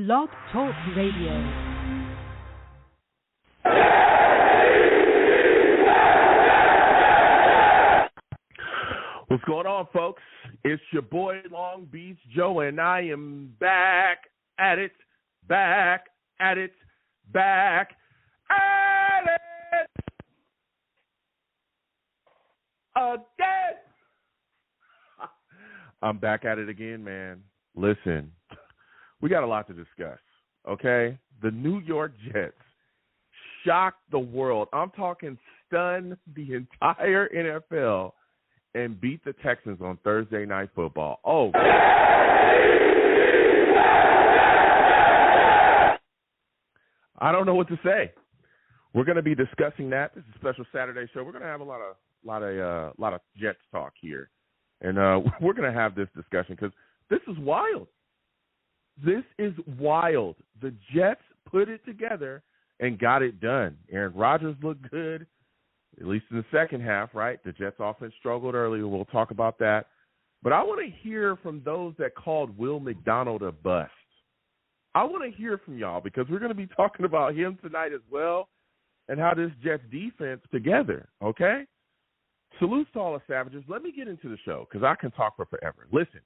Blog Talk Radio. What's going on, folks? It's your boy Long Beach Joe, and I am back at it again. I'm back at it again, man. Listen, we got a lot to discuss, okay? The New York Jets shocked the world. I'm talking stun the entire NFL and beat the Texans on Thursday Night Football. Oh, I don't know what to say. We're going to be discussing that. This is a special Saturday show. We're going to have a lot of Jets talk here, and we're going to have this discussion because this is wild. This is wild. The Jets put it together and got it done. Aaron Rodgers looked good, at least in the second half, right? The Jets offense struggled earlier. We'll talk about that. But I want to hear from those that called Will McDonald a bust. I want to hear from y'all because we're going to be talking about him tonight as well and how this Jets defense together, okay? Salute to all the Savages. Let me get into the show because I can talk for forever. Listen,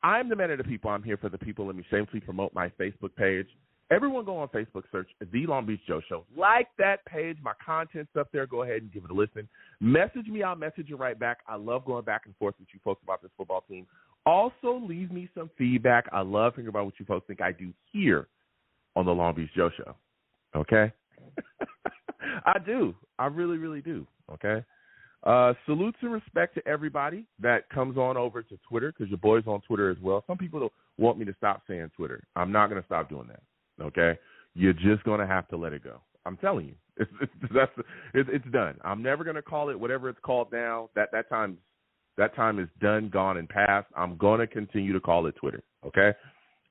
I'm the man of the people. I'm here for the people. Let me shamelessly promote my Facebook page. Everyone go on Facebook, search The Long Beach Joe Show. Like that page. My content's up there. Go ahead and give it a listen. Message me. I'll message you right back. I love going back and forth with you folks about this football team. Also, leave me some feedback. I love hearing about what you folks think I do here on The Long Beach Joe Show. Okay? I do. I really, really do. Okay? Salutes and respect to everybody that comes on over to Twitter because your boy's on Twitter as well. Some people want me to stop saying Twitter. I'm not going to stop doing that. Okay, you're just going to have to let it go. I'm telling you, it's done. I'm never going to call it whatever it's called now. That time is done, gone, and past. I'm going to continue to call it Twitter. Okay,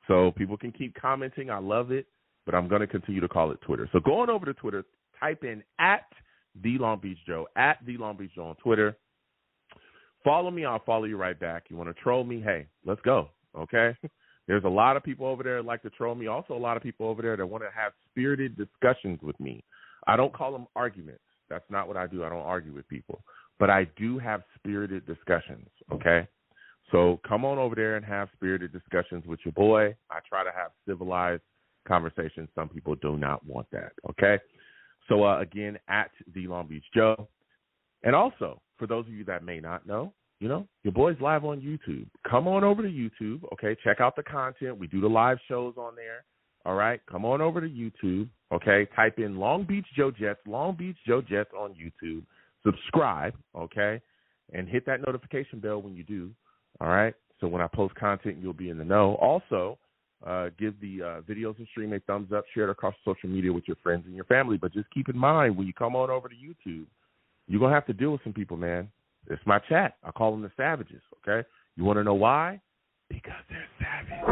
so people can keep commenting. I love it, but I'm going to continue to call it Twitter. So going over to Twitter, type in at The Long Beach Joe, at The Long Beach Joe on Twitter. Follow me. I'll follow you right back. You want to troll me? Hey, let's go. Okay. There's a lot of people over there that like to troll me. Also, a lot of people over there that want to have spirited discussions with me. I don't call them arguments. That's not what I do. I don't argue with people. But I do have spirited discussions, okay? So come on over there and have spirited discussions with your boy. I try to have civilized conversations. Some people do not want that, okay? So, again, at The Long Beach Joe. And also, for those of you that may not know, you know, your boy's live on YouTube. Come on over to YouTube, okay? Check out the content. We do the live shows on there, all right? Come on over to YouTube, okay? Type in Long Beach Joe Jets on YouTube. Subscribe, okay? And hit that notification bell when you do, all right? So when I post content, you'll be in the know. Also, give the videos and stream a thumbs up. Share it across social media with your friends and your family. But just keep in mind, when you come on over to YouTube, you're going to have to deal with some people, man. It's my chat. I call them the Savages, okay? You want to know why? Because they're savage.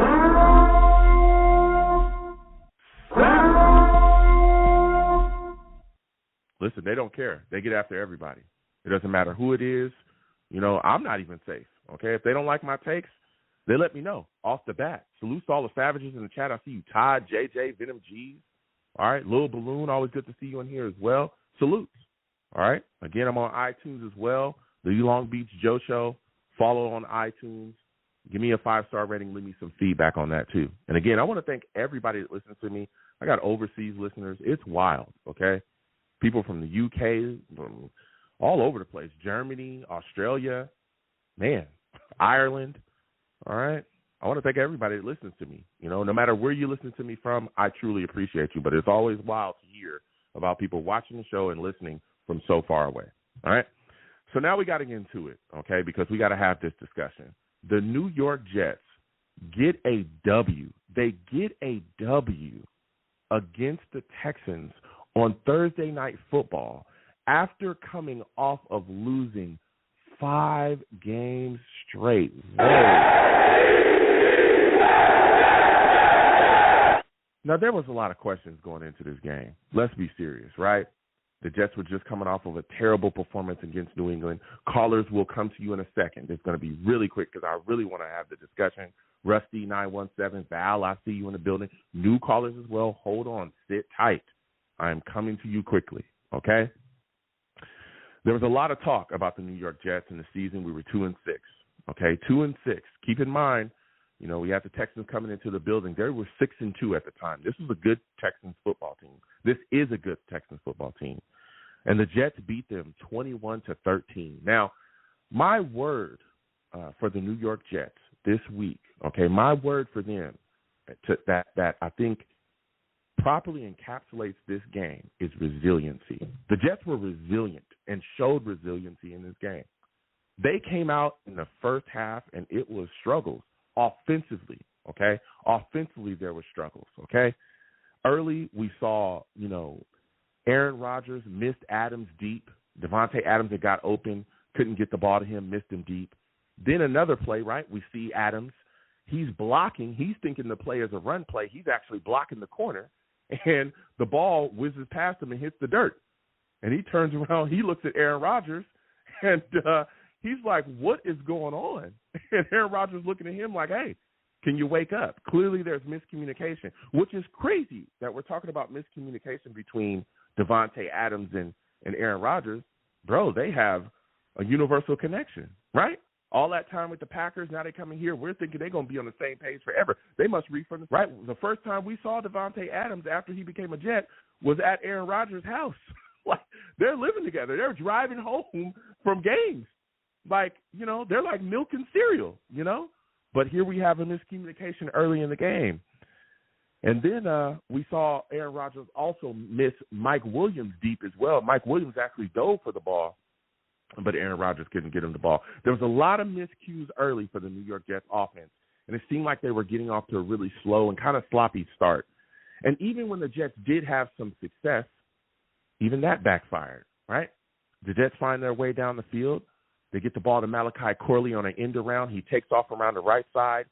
Listen, they don't care. They get after everybody. It doesn't matter who it is. You know, I'm not even safe, okay? If they don't like my takes, they let me know off the bat. Salute to all the Savages in the chat. I see you, Todd, JJ, Venom G's. All right, Lil Balloon, always good to see you in here as well. Salutes. All right? Again, I'm on iTunes as well. The Long Beach Joe Show. Follow on iTunes. Give me a 5-star rating. Leave me some feedback on that, too. And, again, I want to thank everybody that listens to me. I got overseas listeners. It's wild, okay? People from the UK, from all over the place. Germany, Australia, man, Ireland, all right? I want to thank everybody that listens to me. You know, no matter where you listen to me from, I truly appreciate you. But it's always wild to hear about people watching the show and listening from so far away, all right? So now we got to get into it, okay, because we got to have this discussion. The New York Jets get a W. They get a W against the Texans on Thursday Night Football after coming off of losing 5 games straight. Now, there was a lot of questions going into this game. Let's be serious, right? The Jets were just coming off of a terrible performance against New England. Callers will come to you in a second. It's going to be really quick because I really want to have the discussion Rusty 917, Val, I see you in the building. New callers as well. Hold on. Sit tight. I am coming to you quickly, okay? There was a lot of talk about the New York Jets in the season. We were 2-6, okay? 2-6. Keep in mind, you know, we had the Texans coming into the building. They were 6-2 at the time. This was a good Texans football team. This is a good Texans football team. And the Jets beat them 21-13. Now, my word for the New York Jets this week, okay, my word for them that I think properly encapsulates this game is resiliency. The Jets were resilient and showed resiliency in this game. They came out in the first half, and it was struggles offensively, okay? Offensively, there were struggles, okay? Early, we saw, you know, Aaron Rodgers missed Adams deep. Devontae Adams had got open, couldn't get the ball to him, missed him deep. Then another play, right? We see Adams. He's blocking. He's thinking the play is a run play. He's actually blocking the corner, and the ball whizzes past him and hits the dirt. And he turns around. He looks at Aaron Rodgers, and he's like, what is going on? And Aaron Rodgers looking at him like, hey, can you wake up? Clearly there's miscommunication, which is crazy that we're talking about miscommunication between Devontae Adams and Aaron Rodgers. Bro, they have a universal connection, right? All that time with the Packers, now they're coming here. We're thinking they're going to be on the same page forever. They must read from the right. The first time we saw Devontae Adams after he became a Jet was at Aaron Rodgers' house. Like, they're living together. They're driving home from games. Like, you know, they're like milk and cereal, you know. But here we have a miscommunication early in the game. And then we saw Aaron Rodgers also miss Mike Williams deep as well. Mike Williams actually dove for the ball, but Aaron Rodgers couldn't get him the ball. There was a lot of miscues early for the New York Jets offense, and it seemed like they were getting off to a really slow and kind of sloppy start. And even when the Jets did have some success, even that backfired, right? The Jets find their way down the field. They get the ball to Malachi Corley on an end around. He takes off around the right side,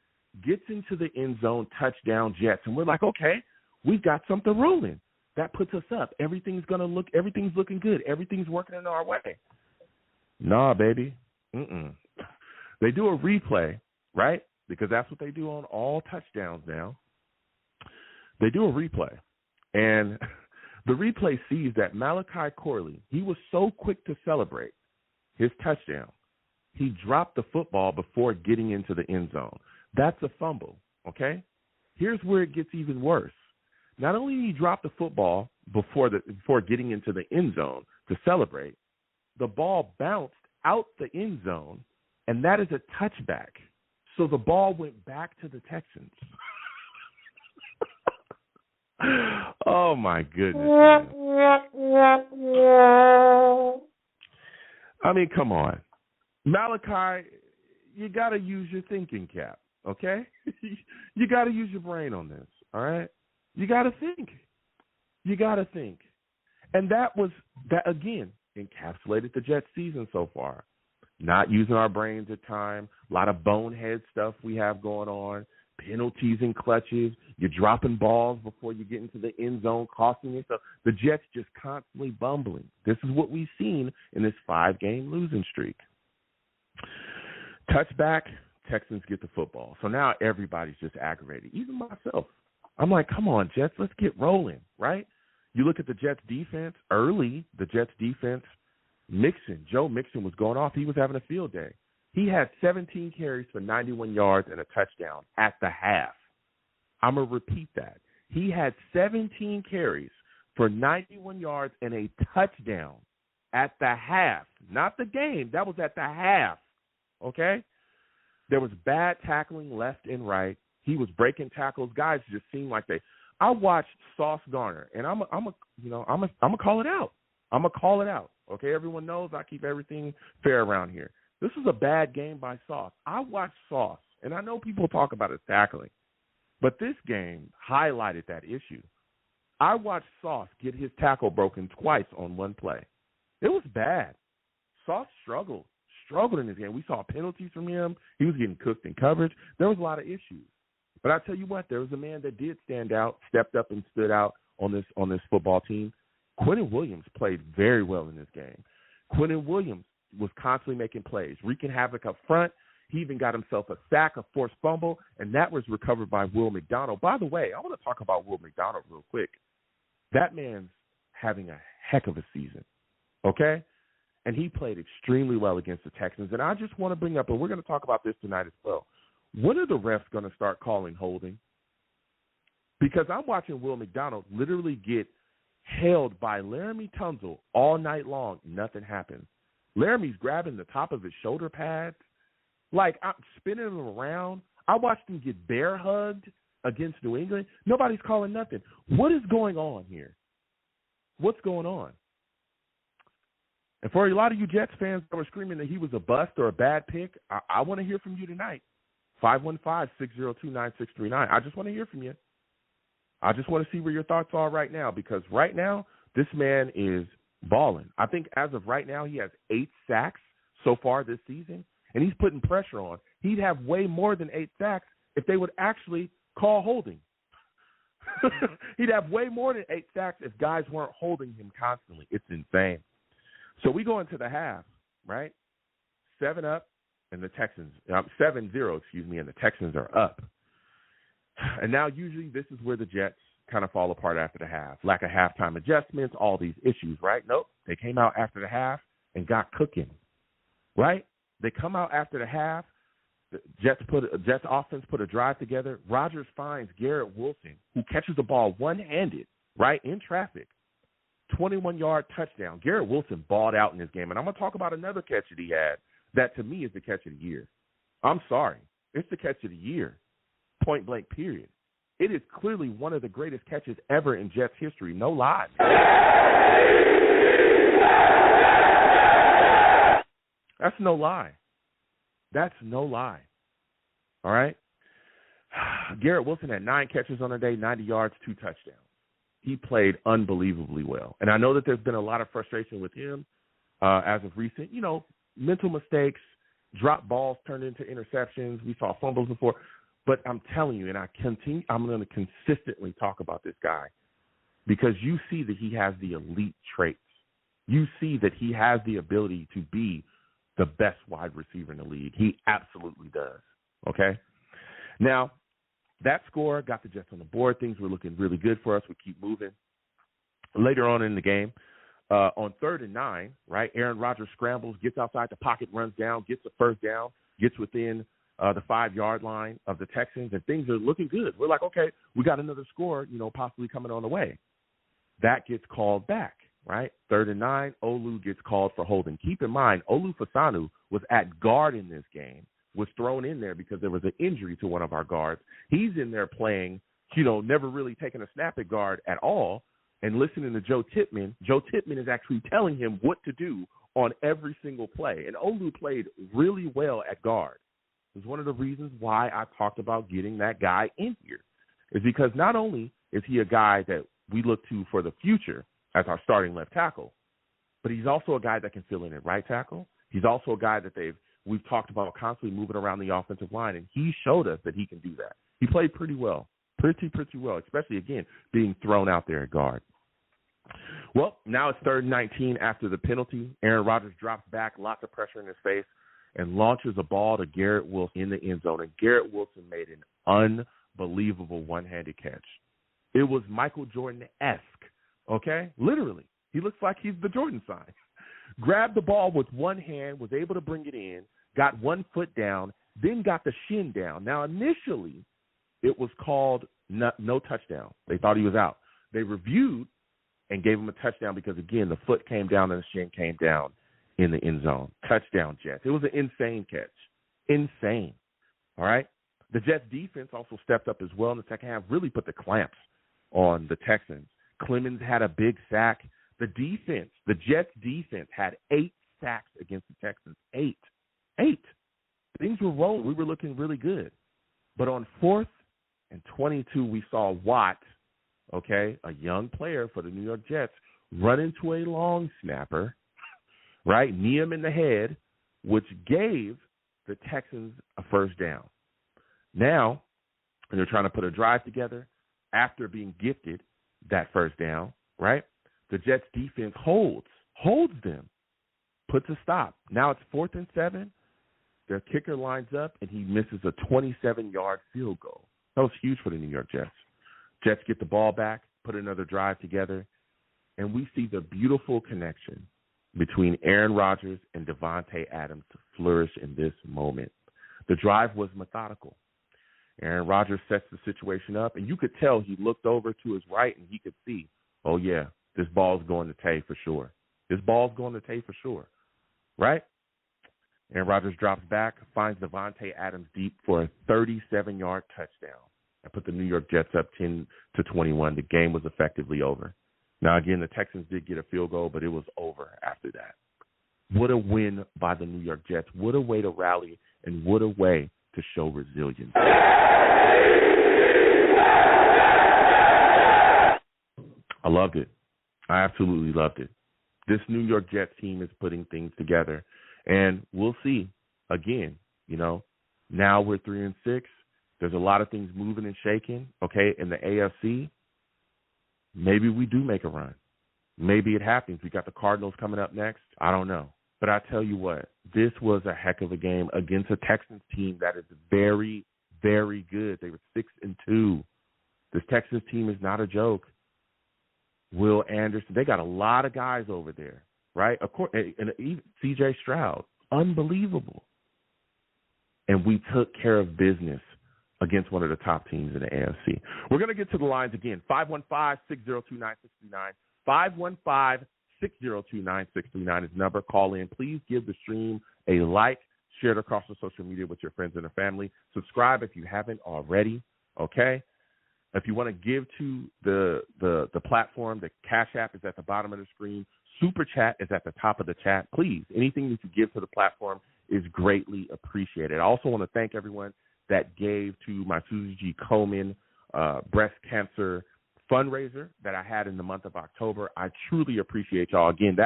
gets into the end zone, touchdown Jets. And we're like, okay, we've got something rolling. That puts us up. Everything's looking good. Everything's working in our way. Nah, baby. They do a replay, right? Because that's what they do on all touchdowns now. They do a replay. And the replay sees that Malachi Corley, he was so quick to celebrate his touchdown, he dropped the football before getting into the end zone. That's a fumble, okay? Here's where it gets even worse. Not only did he drop the football before getting into the end zone to celebrate, the ball bounced out the end zone, and that is a touchback. So the ball went back to the Texans. Oh, my goodness. I mean, come on. Malachi, you got to use your thinking cap, okay? You got to use your brain on this, all right? You got to think. You got to think. And that again, encapsulated the Jets season so far. Not using our brains at time, a lot of bonehead stuff we have going on, penalties and clutches, you're dropping balls before you get into the end zone, costing yourself. The Jets just constantly bumbling. This is what we've seen in this 5-game losing streak. Touchback, Texans get the football. So now everybody's just aggravated, even myself. I'm like, come on, Jets, let's get rolling, right? You look at the Jets defense early, Joe Mixon was going off. He was having a field day. He had 17 carries for 91 yards and a touchdown at the half. I'm going to repeat that. He had 17 carries for 91 yards and a touchdown at the half. Not the game. That was at the half, okay? There was bad tackling left and right. He was breaking tackles. Guys just seemed like I watched Sauce Gardner, and I'm gonna call it out. I'm gonna call it out. Okay, everyone knows I keep everything fair around here. This was a bad game by Sauce. I watched Sauce, and I know people talk about his tackling, but this game highlighted that issue. I watched Sauce get his tackle broken twice on one play. It was bad. Sauce struggled in this game. We saw penalties from him. He was getting cooked in coverage. There was a lot of issues. But I tell you what, there was a man that did stand out, stepped up and stood out on this football team. Quentin Williams played very well in this game. Quentin Williams was constantly making plays, wreaking havoc up front. He even got himself a sack, a forced fumble, and that was recovered by Will McDonald. By the way, I want to talk about Will McDonald real quick. That man's having a heck of a season, okay? And he played extremely well against the Texans. And I just want to bring up, and we're going to talk about this tonight as well, when are the refs going to start calling holding? Because I'm watching Will McDonald literally get held by Laramie Tunsil all night long. Nothing happens. Laramie's grabbing the top of his shoulder pads. Like, I'm spinning him around. I watched him get bear hugged against New England. Nobody's calling nothing. What is going on here? What's going on? And for a lot of you Jets fans that were screaming that he was a bust or a bad pick, I want to hear from you tonight. 515-602-9639. I just want to hear from you. I just want to see where your thoughts are right now, because right now this man is balling. I think as of right now he has 8 sacks so far this season, and he's putting pressure on. He'd have way more than 8 sacks if they would actually call holding. He'd have way more than 8 sacks if guys weren't holding him constantly. It's insane. So we go into the half, right? 7-0, and the Texans 7-0, and the Texans are up. And now usually this is where the Jets kind of fall apart after the half. Lack of halftime adjustments, all these issues, right? Nope. They came out after the half and got cooking, right? They come out after the half. The Jets offense put a drive together. Rodgers finds Garrett Wilson, who catches the ball one-handed, right, in traffic. 21-yard touchdown. Garrett Wilson balled out in this game. And I'm going to talk about another catch that he had that, to me, is the catch of the year. I'm sorry. It's the catch of the year, point blank, period. It is clearly one of the greatest catches ever in Jets history. No lie. That's no lie. That's no lie. All right? Garrett Wilson had 9 catches on the day, 90 yards, 2 touchdowns. He played unbelievably well. And I know that there's been a lot of frustration with him as of recent. You know, mental mistakes, drop balls turned into interceptions. We saw fumbles before. But I'm telling you, and I'm going to consistently talk about this guy, because you see that he has the elite traits. You see that he has the ability to be the best wide receiver in the league. He absolutely does, okay? Now, that score got the Jets on the board. Things were looking really good for us. We keep moving. Later on in the game, on 3rd and 9, right, Aaron Rodgers scrambles, gets outside the pocket, runs down, gets the first down, gets within the 5-yard line of the Texans, and things are looking good. We're like, okay, we got another score, possibly coming on the way. That gets called back, right? 3rd and 9, Olu gets called for holding. Keep in mind, Olu Fasanu was at guard in this game, was thrown in there because there was an injury to one of our guards. He's in there playing, never really taking a snap at guard at all, and listening to Joe Tippmann. Joe Tippmann is actually telling him what to do on every single play. And Olu played really well at guard. It was one of the reasons why I talked about getting that guy in here, is because not only is he a guy that we look to for the future as our starting left tackle, but he's also a guy that can fill in at right tackle. He's also a guy that we've talked about constantly moving around the offensive line, and he showed us that he can do that. He played pretty well, pretty well, especially, again, being thrown out there at guard. Well, now it's 3rd and 19 after the penalty. Aaron Rodgers drops back, lots of pressure in his face, and launches a ball to Garrett Wilson in the end zone. And Garrett Wilson made an unbelievable one-handed catch. It was Michael Jordan-esque, okay? Literally. He looks like he's the Jordan sign. Grabbed the ball with one hand, was able to bring it in, got one foot down, then got the shin down. Now, initially, it was called no touchdown. They thought he was out. They reviewed and gave him a touchdown because, again, the foot came down and the shin came down in the end zone. Touchdown, Jets. It was an insane catch. Insane. All right? The Jets defense also stepped up as well in the second half, really put the clamps on the Texans. Clemens had a big sack. The Jets defense had 8 sacks against the Texans. 8. Things were rolling. We were looking really good. But on 4th and 22, we saw Watt, okay, a young player for the New York Jets, run into a long snapper, right, knee him in the head, which gave the Texans a first down. Now, and they're trying to put a drive together after being gifted that first down, right? The Jets defense holds them, puts a stop. Now it's 4th and 7. their kicker lines up, and he misses a 27-yard field goal. That was huge for the New York Jets. Jets get the ball back, put another drive together, and we see the beautiful connection between Aaron Rodgers and Davante Adams to flourish in this moment. The drive was methodical. Aaron Rodgers sets the situation up, and you could tell he looked over to his right, and he could see, oh, yeah, this ball's going to Tay for sure. This ball's going to Tay for sure, right? Aaron Rodgers drops back, finds Davante Adams deep for a 37-yard touchdown and put the New York Jets up 10-21. The game was effectively over. Now, again, the Texans did get a field goal, but it was over after that. What a win by the New York Jets. What a way to rally, and what a way to show resilience. I loved it. I absolutely loved it. This New York Jets team is putting things together, and we'll see. Again, now we're 3-6. There's a lot of things moving and shaking, okay, in the AFC. Maybe we do make a run. Maybe it happens. We got the Cardinals coming up next. I don't know. But I tell you what, this was a heck of a game against a Texans team that is very, very good. They were 6-2. This Texans team is not a joke. Will Anderson, they got a lot of guys over there, right? Of course, and even C.J. Stroud, unbelievable. And we took care of business against one of the top teams in the AFC. We're going to get to the lines again. 515-602-9639. 515-602-9639 is the number. Call in. Please give the stream a like. Share it across the social media with your friends and family. Subscribe if you haven't already, okay? If you want to give to the platform, the Cash App is at the bottom of the screen. Super Chat is at the top of the chat. Please, anything that you give to the platform is greatly appreciated. I also want to thank everyone that gave to my Susie G. Komen breast cancer fundraiser that I had in the month of October. I truly appreciate y'all. Again,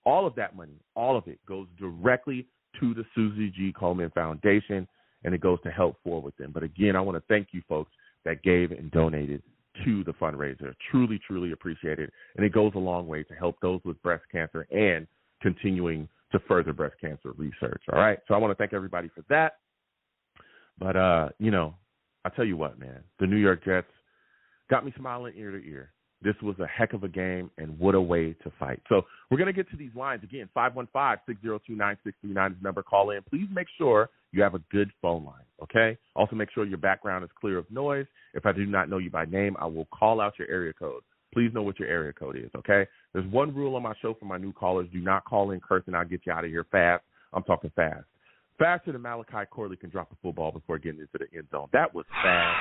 all of that money, all of it goes directly to the Susie G. Komen Foundation, and it goes to help forward them. But again, I want to thank you folks that gave and donated to the fundraiser. Truly, truly appreciate it. And it goes a long way to help those with breast cancer and continuing to further breast cancer research. All right. So I want to thank everybody for that. But, I tell you what, man, the New York Jets got me smiling ear to ear. This was a heck of a game, and what a way to fight. So we're going to get to these lines again. 515-602-9639 is the number. Call in. Please make sure you have a good phone line, okay? Also make sure your background is clear of noise. If I do not know you by name, I will call out your area code. Please know what your area code is, okay? There's one rule on my show for my new callers. Do not call in cursing. I'll get you out of here fast. I'm talking fast. Faster than Malachi Corley can drop a football before getting into the end zone. That was fast.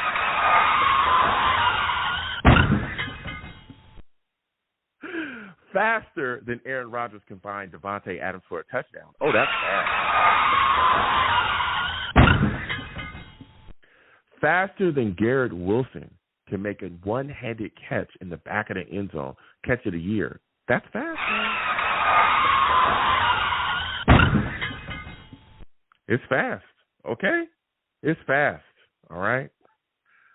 Faster than Aaron Rodgers can find Davante Adams for a touchdown. Oh, that's fast. Faster than Garrett Wilson can make a one-handed catch in the back of the end zone, catch of the year. That's fast, man. It's fast, okay? It's fast, all right?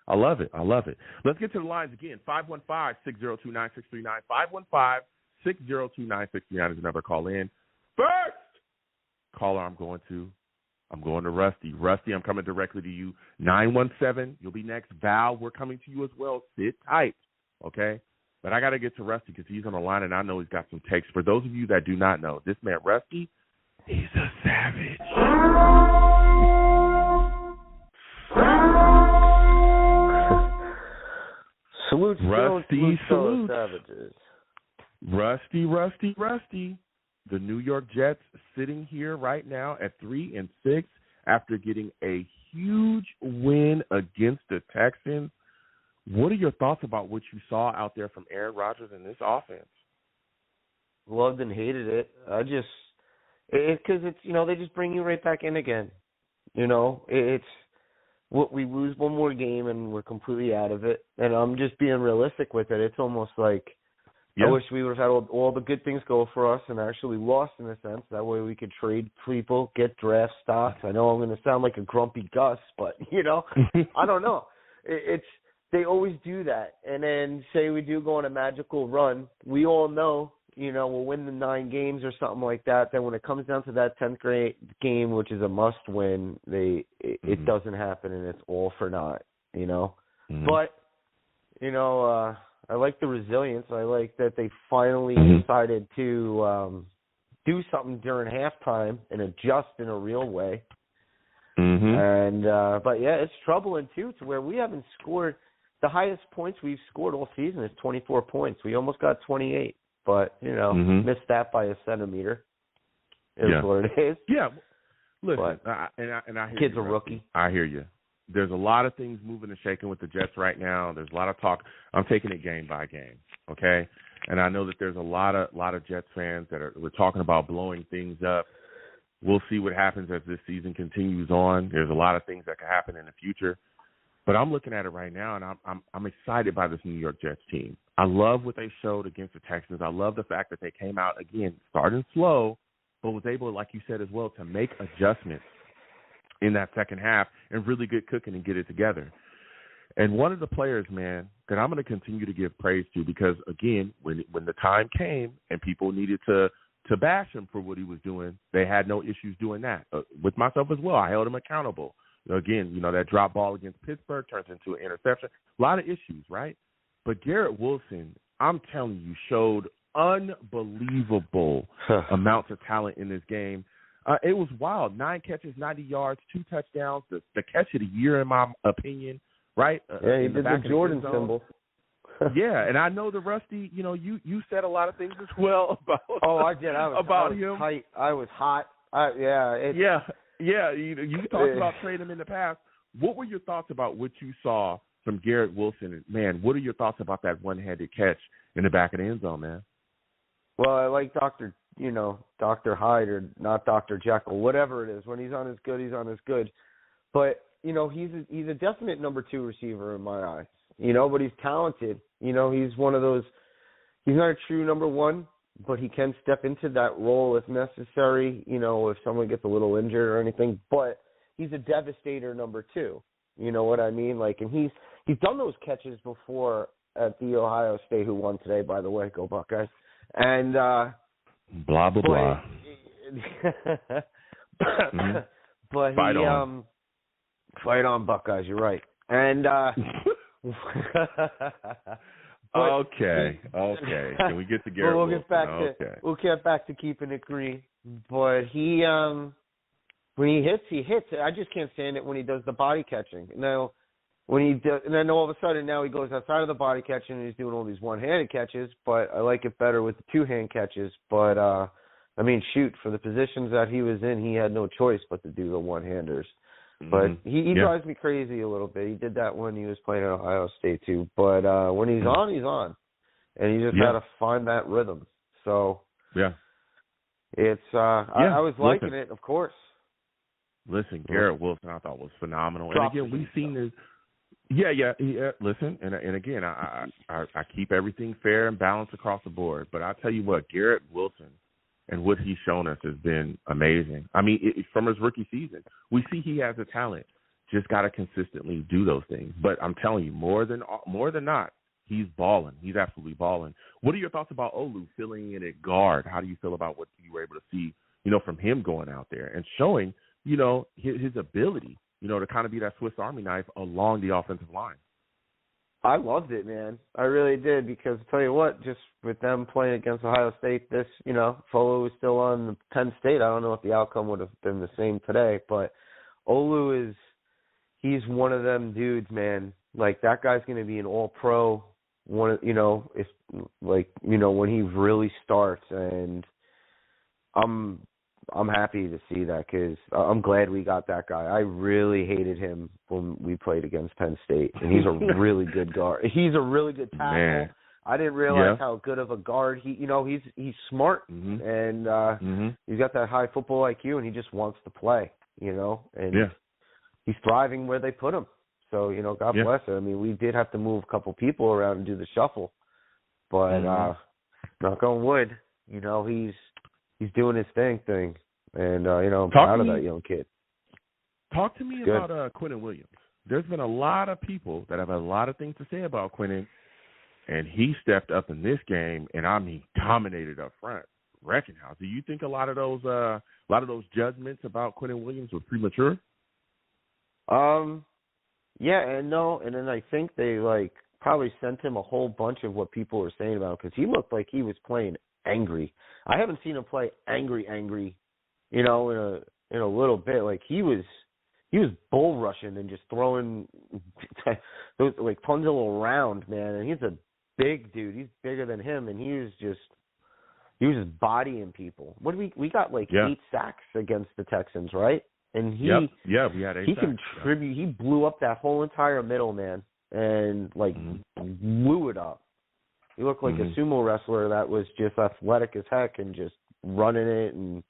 I love it. I love it. Let's get to the lines again. 515-602-9639. 515-602-9639 is the number. Call in. First caller I'm going to Rusty. Rusty, I'm coming directly to you. 917, you'll be next. Val, we're coming to you as well. Sit tight, okay? But I got to get to Rusty because he's on the line, and I know he's got some takes. For those of you that do not know, this man, Rusty, he's a savage. Salute, Rusty, salute. Savages. Rusty. The New York Jets sitting here right now at 3-6 after getting a huge win against the Texans. What are your thoughts about what you saw out there from Aaron Rodgers in this offense? Loved and hated it. Because it's they just bring you right back in again. It's what we lose one more game and we're completely out of it. And I'm just being realistic with it. It's almost like I wish we would have had all the good things go for us and actually lost in a sense. That way we could trade people, get draft stocks. I know I'm going to sound like a grumpy Gus, but I don't know. They always do that. And then say we do go on a magical run. We all know, we'll win the 9 games or something like that. Then when it comes down to that 10th grade game, which is a must-win, it doesn't happen, and it's all for naught, But, I like the resilience. I like that they finally decided to do something during halftime and adjust in a real way. And but yeah, it's troubling too, to where we haven't scored. The highest points we've scored all season is 24 points. We almost got 28, but missed that by a centimeter. Is what it is. Yeah, listen, I hear kid's you, a rookie. I hear you. There's a lot of things moving and shaking with the Jets right now. There's a lot of talk. I'm taking it game by game, okay? And I know that there's a lot of Jets fans we're talking about blowing things up. We'll see what happens as this season continues on. There's a lot of things that could happen in the future. But I'm looking at it right now, and I'm excited by this New York Jets team. I love what they showed against the Texans. I love the fact that they came out, again, starting slow, but was able, like you said as well, to make adjustments in that second half and really good cooking and get it together. And one of the players, man, that I'm going to continue to give praise to, because, again, when the time came and people needed to bash him for what he was doing, they had no issues doing that. With myself as well, I held him accountable. Again, that drop ball against Pittsburgh turns into an interception. A lot of issues, right? But Garrett Wilson, I'm telling you, showed unbelievable amounts of talent in this game. It was wild. 9 catches, 90 yards, 2 touchdowns, the catch of the year, in my opinion, right? Yeah, he did the Jordan symbol. Yeah, and I know the Rusty, you said a lot of things as well about I did. I was him. Tight. I was hot. You talked about trading him in the past. What were your thoughts about what you saw from Garrett Wilson? And, man, what are your thoughts about that one-handed catch in the back of the end zone, man? Well, I like Dr. Hyde, or not Dr. Jekyll, whatever it is. When he's on his good, he's on his good. But, he's a definite number 2 receiver in my eyes, but he's talented. He's one of those – he's not a true number 1, but he can step into that role if necessary, if someone gets a little injured or anything. But he's a devastator number 2. You know what I mean? And he's done those catches before at the Ohio State, who won today, by the way. Go Buckeyes. And blah, blah, blah. But fight on. Fight on, Buckeyes. You're right. And Okay. Can we get to Garrett Wilson? We'll get back to keeping it green. But he, when he hits. I just can't stand it when he does the body catching. Now, and then all of a sudden now he goes outside of the body catching and he's doing all these one-handed catches. But I like it better with the 2-hand catches. But shoot, for the positions that he was in, he had no choice but to do the one-handers. But he drives me crazy a little bit. He did that when he was playing at Ohio State too. But when he's on, he's on. And you just got to find that rhythm. So it's I was liking it, of course. Listen, Garrett Wilson I thought was phenomenal. And again, we've seen this. Listen, and again, I keep everything fair and balanced across the board. But I'll tell you what, Garrett Wilson and what he's shown us has been amazing. From his rookie season, we see he has the talent. Just got to consistently do those things. But I'm telling you, more than not, he's balling. He's absolutely balling. What are your thoughts about Olu filling in at guard? How do you feel about what you were able to see, from him going out there and showing, his ability, to kind of be that Swiss Army knife along the offensive line? I loved it, man. I really did, because I'll tell you what, just with them playing against Ohio State, if Olu was still on Penn State, I don't know if the outcome would have been the same today, but Olu he's one of them dudes, man. That guy's going to be an all-pro, when he really starts, and I'm happy to see that, because I'm glad we got that guy. I really hated him when we played against Penn State, and he's a really good guard. He's a really good tackle. Man. I didn't realize how good of a guard he's smart, and he's got that high football IQ, and he just wants to play, and he's thriving where they put him. So, God bless him. We did have to move a couple people around and do the shuffle, but knock on wood, he's doing his thing, and I'm proud of that young kid. Talk to me about Quinnen Williams. There's been a lot of people that have a lot of things to say about Quinnen, and he stepped up in this game, and I mean dominated up front. Reckenhouse. Do you think a lot of those judgments about Quentin Williams were premature? Yeah and no, and then I think they probably sent him a whole bunch of what people were saying about him because he looked like he was playing angry. I haven't seen him play angry, in a little bit. Like he was bull rushing and just throwing those tons around, man. And he's a big dude. He's bigger than him, and he was just bodying people. What do we got 8 sacks against the Texans, right? And he we had 8 he sacks. contributed. He blew up that whole entire middle, man, and blew it up. He looked like a sumo wrestler that was just athletic as heck and just running it. And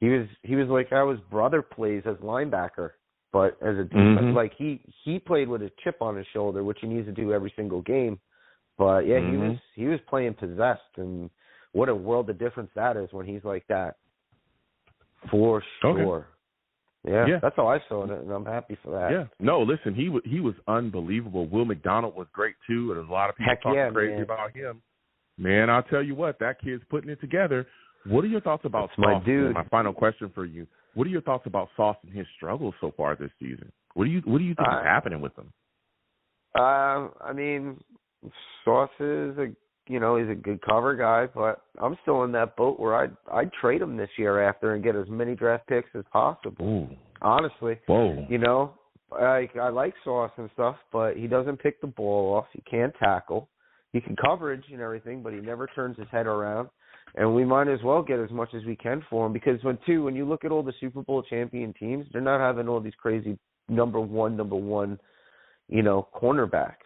he was like how his brother plays as linebacker, but as a defense, he played with a chip on his shoulder, which he needs to do every single game. But yeah, he was playing possessed, and what a world of difference that is when he's like that. For sure. Okay. Yeah, that's how I saw it, and I'm happy for that. Yeah. No, listen, he was unbelievable. Will McDonald was great, too, and there's a lot of people talking crazy about him. Man, I'll tell you what, that kid's putting it together. What are your thoughts about Sauce? My dude. My final question for you. What are your thoughts about Sauce and his struggles so far this season? What do you think is happening with him? I mean, Sauce is he's a good cover guy, but I'm still in that boat where I'd trade him this year after and get as many draft picks as possible. Ooh. Honestly. Whoa. I like Sauce and stuff, but he doesn't pick the ball off. He can't tackle. He can coverage and everything, but he never turns his head around. And we might as well get as much as we can for him because when you look at all the Super Bowl champion teams, they're not having all these crazy number one, cornerbacks.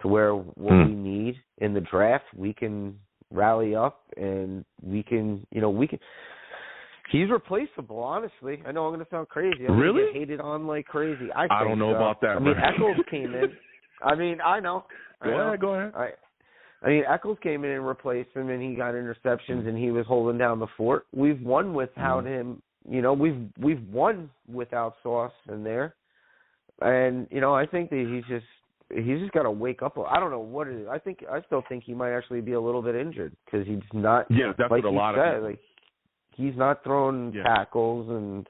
To where what we need in the draft, we can rally up and we can. He's replaceable, honestly. I know I'm going to sound crazy. I'm really? Get hated on like crazy. I don't know about that. I mean, Eccles came in. I mean, I know. Go ahead. I mean, Eccles came in and replaced him, and he got interceptions, and he was holding down the fort. We've won without him. We've won without Sauce in there, and I think that he's just got to wake up. I don't know what it is. I still think he might actually be a little bit injured because he's not. Yeah, that's like what a lot of people. He's not throwing tackles, and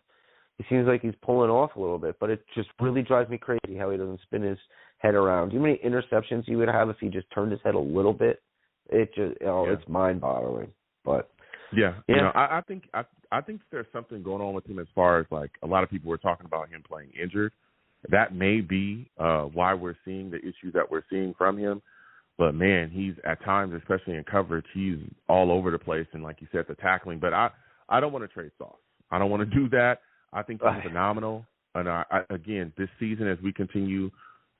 he seems like he's pulling off a little bit. But it just really drives me crazy how he doesn't spin his head around. Do you know how many interceptions he would have if he just turned his head a little bit? It's mind-boggling. But I think there's something going on with him as far as a lot of people were talking about him playing injured. That may be why we're seeing the issues that we're seeing from him. But, man, he's at times, especially in coverage, he's all over the place. And like you said, the tackling. But I don't want to trade Sauce. I don't want to do that. I think he's phenomenal. And, again, this season as we continue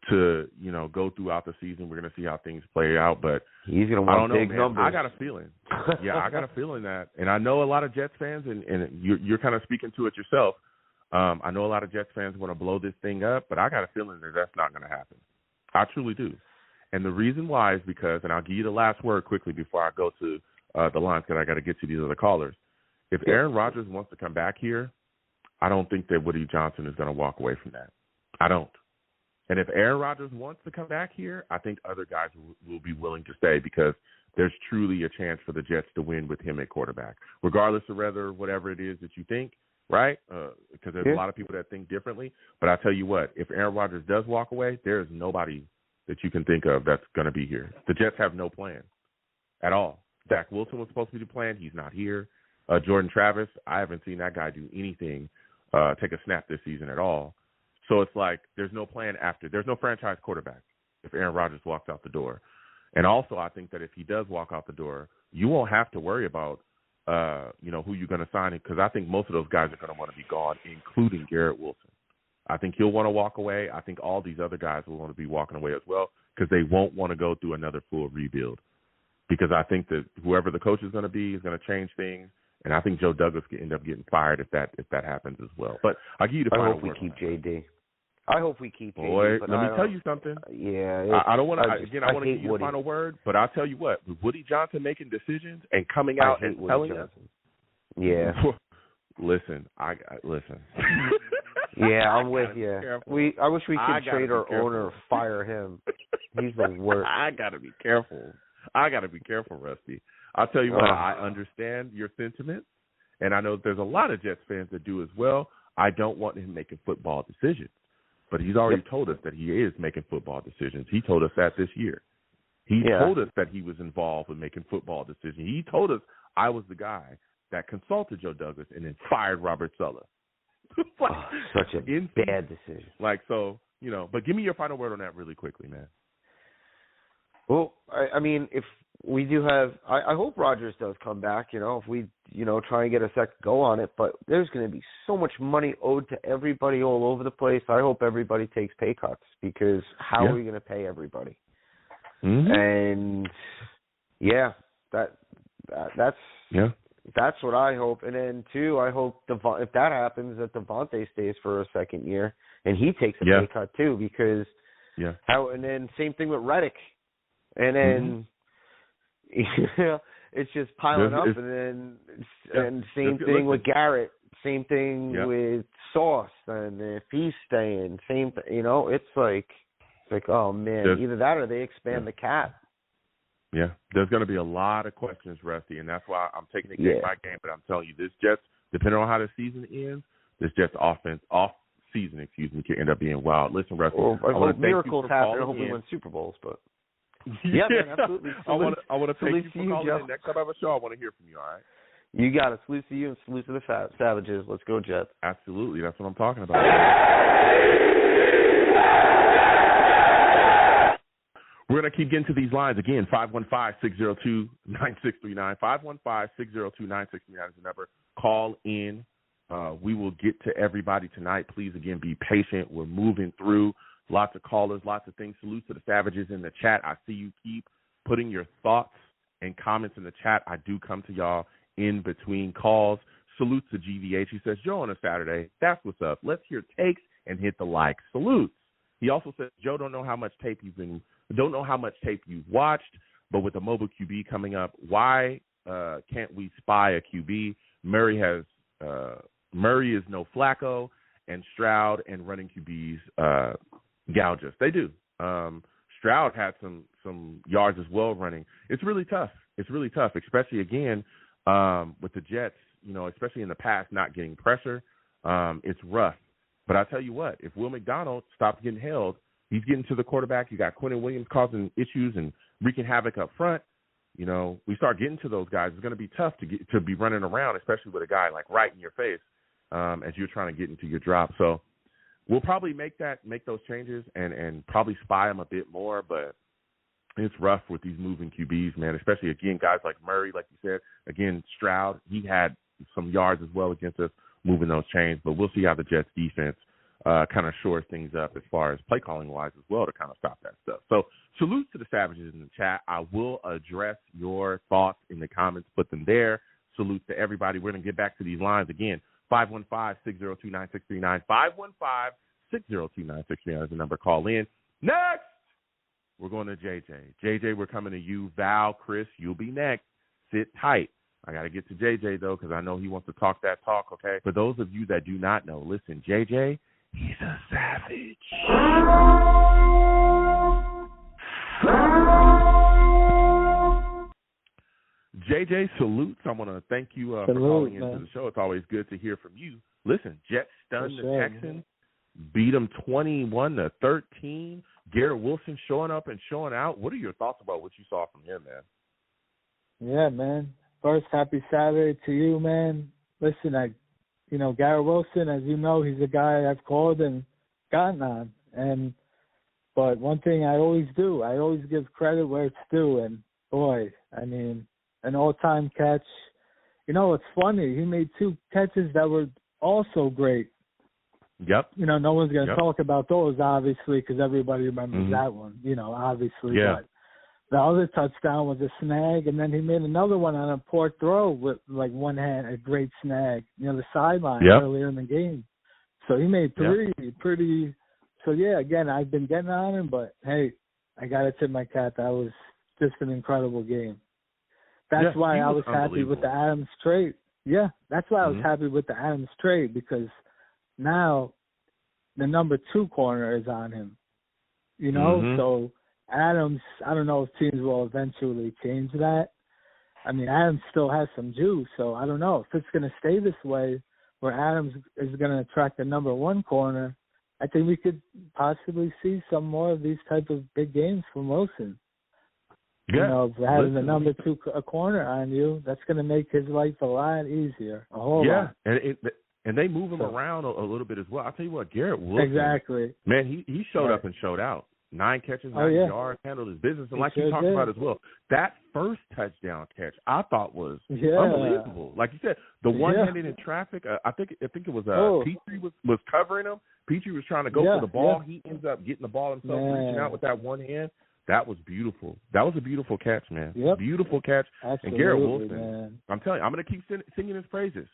to, go throughout the season, we're going to see how things play out. But he's going to want big numbers. I got a feeling. I got a feeling that. And I know a lot of Jets fans, and you're kind of speaking to it yourself. I know a lot of Jets fans want to blow this thing up, but I got a feeling that that's not going to happen. I truly do. And the reason why is because, and I'll give you the last word quickly before I go to the lines because I got to get to these other callers. If Aaron Rodgers wants to come back here, I don't think that Woody Johnson is going to walk away from that. I don't. And if Aaron Rodgers wants to come back here, I think other guys will be willing to stay because there's truly a chance for the Jets to win with him at quarterback, regardless of whatever it is that you think. Right? Because there's a lot of people that think differently. But I tell you what, if Aaron Rodgers does walk away, there is nobody that you can think of that's going to be here. The Jets have no plan at all. Zach Wilson was supposed to be the plan. He's not here. Jordan Travis, I haven't seen that guy do anything, take a snap this season at all. So it's like there's no plan after. There's no franchise quarterback if Aaron Rodgers walks out the door. And also I think that if he does walk out the door, you won't have to worry about who you're going to sign, because I think most of those guys are going to want to be gone, including Garrett Wilson. I think he'll want to walk away. I think all these other guys will want to be walking away as well because they won't want to go through another full rebuild. Because I think that whoever the coach is going to be is going to change things, and I think Joe Douglas could end up getting fired if that happens as well. But I'll give you the final word. I hope we keep JD. I hope we keep JD. Boy, let me tell you something. I don't want to. I want to give you the final word, but I'll tell you what. With Woody Johnson making decisions and coming out and telling us, yeah. Listen. Yeah, I'm with you. I wish we could trade our owner or fire him. He's the worst. I gotta be careful. Rusty. I'll tell you what, I understand your sentiments, and I know there's a lot of Jets fans that do as well. I don't want him making football decisions. But he's already told us that he is making football decisions. He told us that this year. He told us that he was involved with making football decisions. He told us I was the guy that consulted Joe Douglas and then fired Robert Saleh. Such a bad decision. But give me your final word on that really quickly, man. Well, I mean, if we do have – I hope Rodgers does come back, if we, try and get a second go on it. But there's going to be so much money owed to everybody all over the place. I hope everybody takes pay cuts because how are we going to pay everybody? Mm-hmm. And, that's what I hope. And then, too, I hope if that happens, that Devontae stays for a second year and he takes a pay cut, too, because and then same thing with Reddick. And then it's just piling up, and same thing with Garrett, same thing with Sauce, and if he's staying, same thing. It's like oh man, either that or they expand the cap. Yeah, there's going to be a lot of questions, Rusty, and that's why I'm taking it game by game. But I'm telling you, this Jets, depending on how the season ends, this Jets season, can end up being wild. Listen, Rusty, I hope miracles happen. I hope we win Super Bowls, but. Yeah, man, absolutely. I want to thank you for calling in. Next time I have a show, I want to hear from you, all right? You got it. Salute to you and salute to the Savages. Let's go, Jets. Absolutely. That's what I'm talking about. We're going to keep getting to these lines. Again, 515-602-9639. 515-602-9639 is the number. Call in. We will get to everybody tonight. Please, again, be patient. We're moving through. Lots of callers, lots of things. Salute to the Savages in the chat. I see you keep putting your thoughts and comments in the chat. I do come to y'all in between calls. Salute to GVH. He says, Joe on a Saturday. That's what's up. Let's hear takes and hit the like. Salutes. He also says, Joe, don't know how much tape you've watched, but with the mobile QB coming up, why can't we spy a QB? Murray is no Flacco, and Stroud and running QBs gouge us. They do. Stroud had some yards as well running. It's really tough, especially, again, with the Jets, especially in the past, not getting pressure. It's rough. But I tell you what, if Will McDonald stops getting held, he's getting to the quarterback. You got Quentin Williams causing issues and wreaking havoc up front. We start getting to those guys. It's going to be tough to be running around, especially with a guy like right in your face as you're trying to get into your drop. So we'll probably make those changes and probably spy them a bit more, but it's rough with these moving QBs, man, especially, again, guys like Murray, like you said. Again, Stroud, he had some yards as well against us moving those chains, but we'll see how the Jets defense kind of shores things up as far as play calling wise as well to kind of stop that stuff. So salute to the Savages in the chat. I will address your thoughts in the comments, put them there. Salute to everybody. We're going to get back to these lines again. 515-602-9639. 515-602-9639 is the number. Call in. Next, we're going to JJ. JJ, we're coming to you. Val, Chris, you'll be next. Sit tight. I got to get to JJ, though, because I know he wants to talk that talk, okay? For those of you that do not know, listen, JJ, he's a savage. JJ, salutes. I want to thank you for calling into the show. It's always good to hear from you. Listen, Jets stunned the Texans, beat them 21-13. Garrett Wilson showing up and showing out. What are your thoughts about what you saw from him, man? Yeah, man. First, happy Saturday to you, man. Listen, Garrett Wilson, as you know, he's a guy I've called and gotten on. But one thing I always do, I always give credit where it's due. And, boy, I mean, an all-time catch. It's funny. He made two catches that were also great. Yep. No one's going to talk about those, obviously, because everybody remembers that one, obviously. Yeah. But the other touchdown was a snag, and then he made another one on a poor throw with, one hand, a great snag, the sideline earlier in the game. So he made three pretty – so, yeah, again, I've been getting on him, but, hey, I got to tip my cap. That was just an incredible game. That's why I was happy with the Adams trade. Yeah, that's why I was happy with the Adams trade, because now the number 2 corner is on him. You know, so Adams, I don't know if teams will eventually change that. I mean, Adams still has some juice, so I don't know if it's going to stay this way, where Adams is going to attract the number 1 corner. I think we could possibly see some more of these type of big games from Wilson. Yeah. You know, having the number 2 corner on you, that's going to make his life a lot easier, a whole lot. And they move him around a little bit as well. I'll tell you what, Garrett Wilson, exactly. man, he showed up and showed out. 9 catches, 90 yards, handled his business. And like you talked about as well, that first touchdown catch I thought was unbelievable. Like you said, the one-handed in traffic, I think it was Petrie was covering him. Petrie was trying to go for the ball. He ends up getting the ball himself, reaching out with that one hand. That was beautiful. That was a beautiful catch, man. Yep. Beautiful catch. Absolutely, and Garrett Wilson, man. I'm telling you, I'm going to keep singing his praises.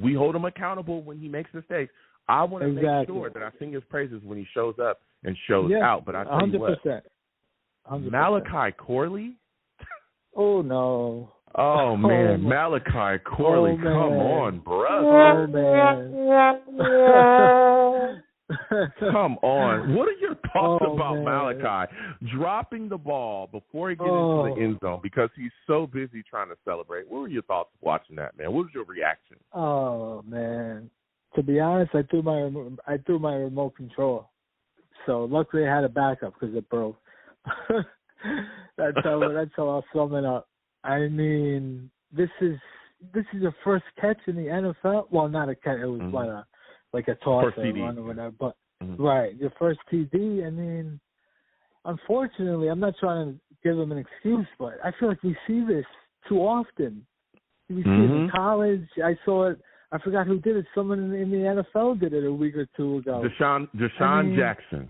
We hold him accountable when he makes mistakes. I want to make sure that I sing his praises when he shows up and shows out. But I tell 100%. you what, 100%. Man Corley? Oh, no. Oh, man. Malachi Corley, come on, brother. Oh, man. Come on. What are your thoughts about man. Malachi dropping the ball before he gets into the end zone because he's so busy trying to celebrate? What were your thoughts watching that, man? What was your reaction? Oh, man. To be honest, I threw my remote control. So luckily I had a backup because it broke. That's how I'll sum it up. I mean, this is your first catch in the NFL. Well, not a catch. It was like a toss or a run or whatever. But right, your first TD. I mean, unfortunately, I'm not trying to give him an excuse, but I feel like we see this too often. We see it in college. I saw it. I forgot who did it. Someone in the NFL did it a week or 2 ago. Deshaun Jackson.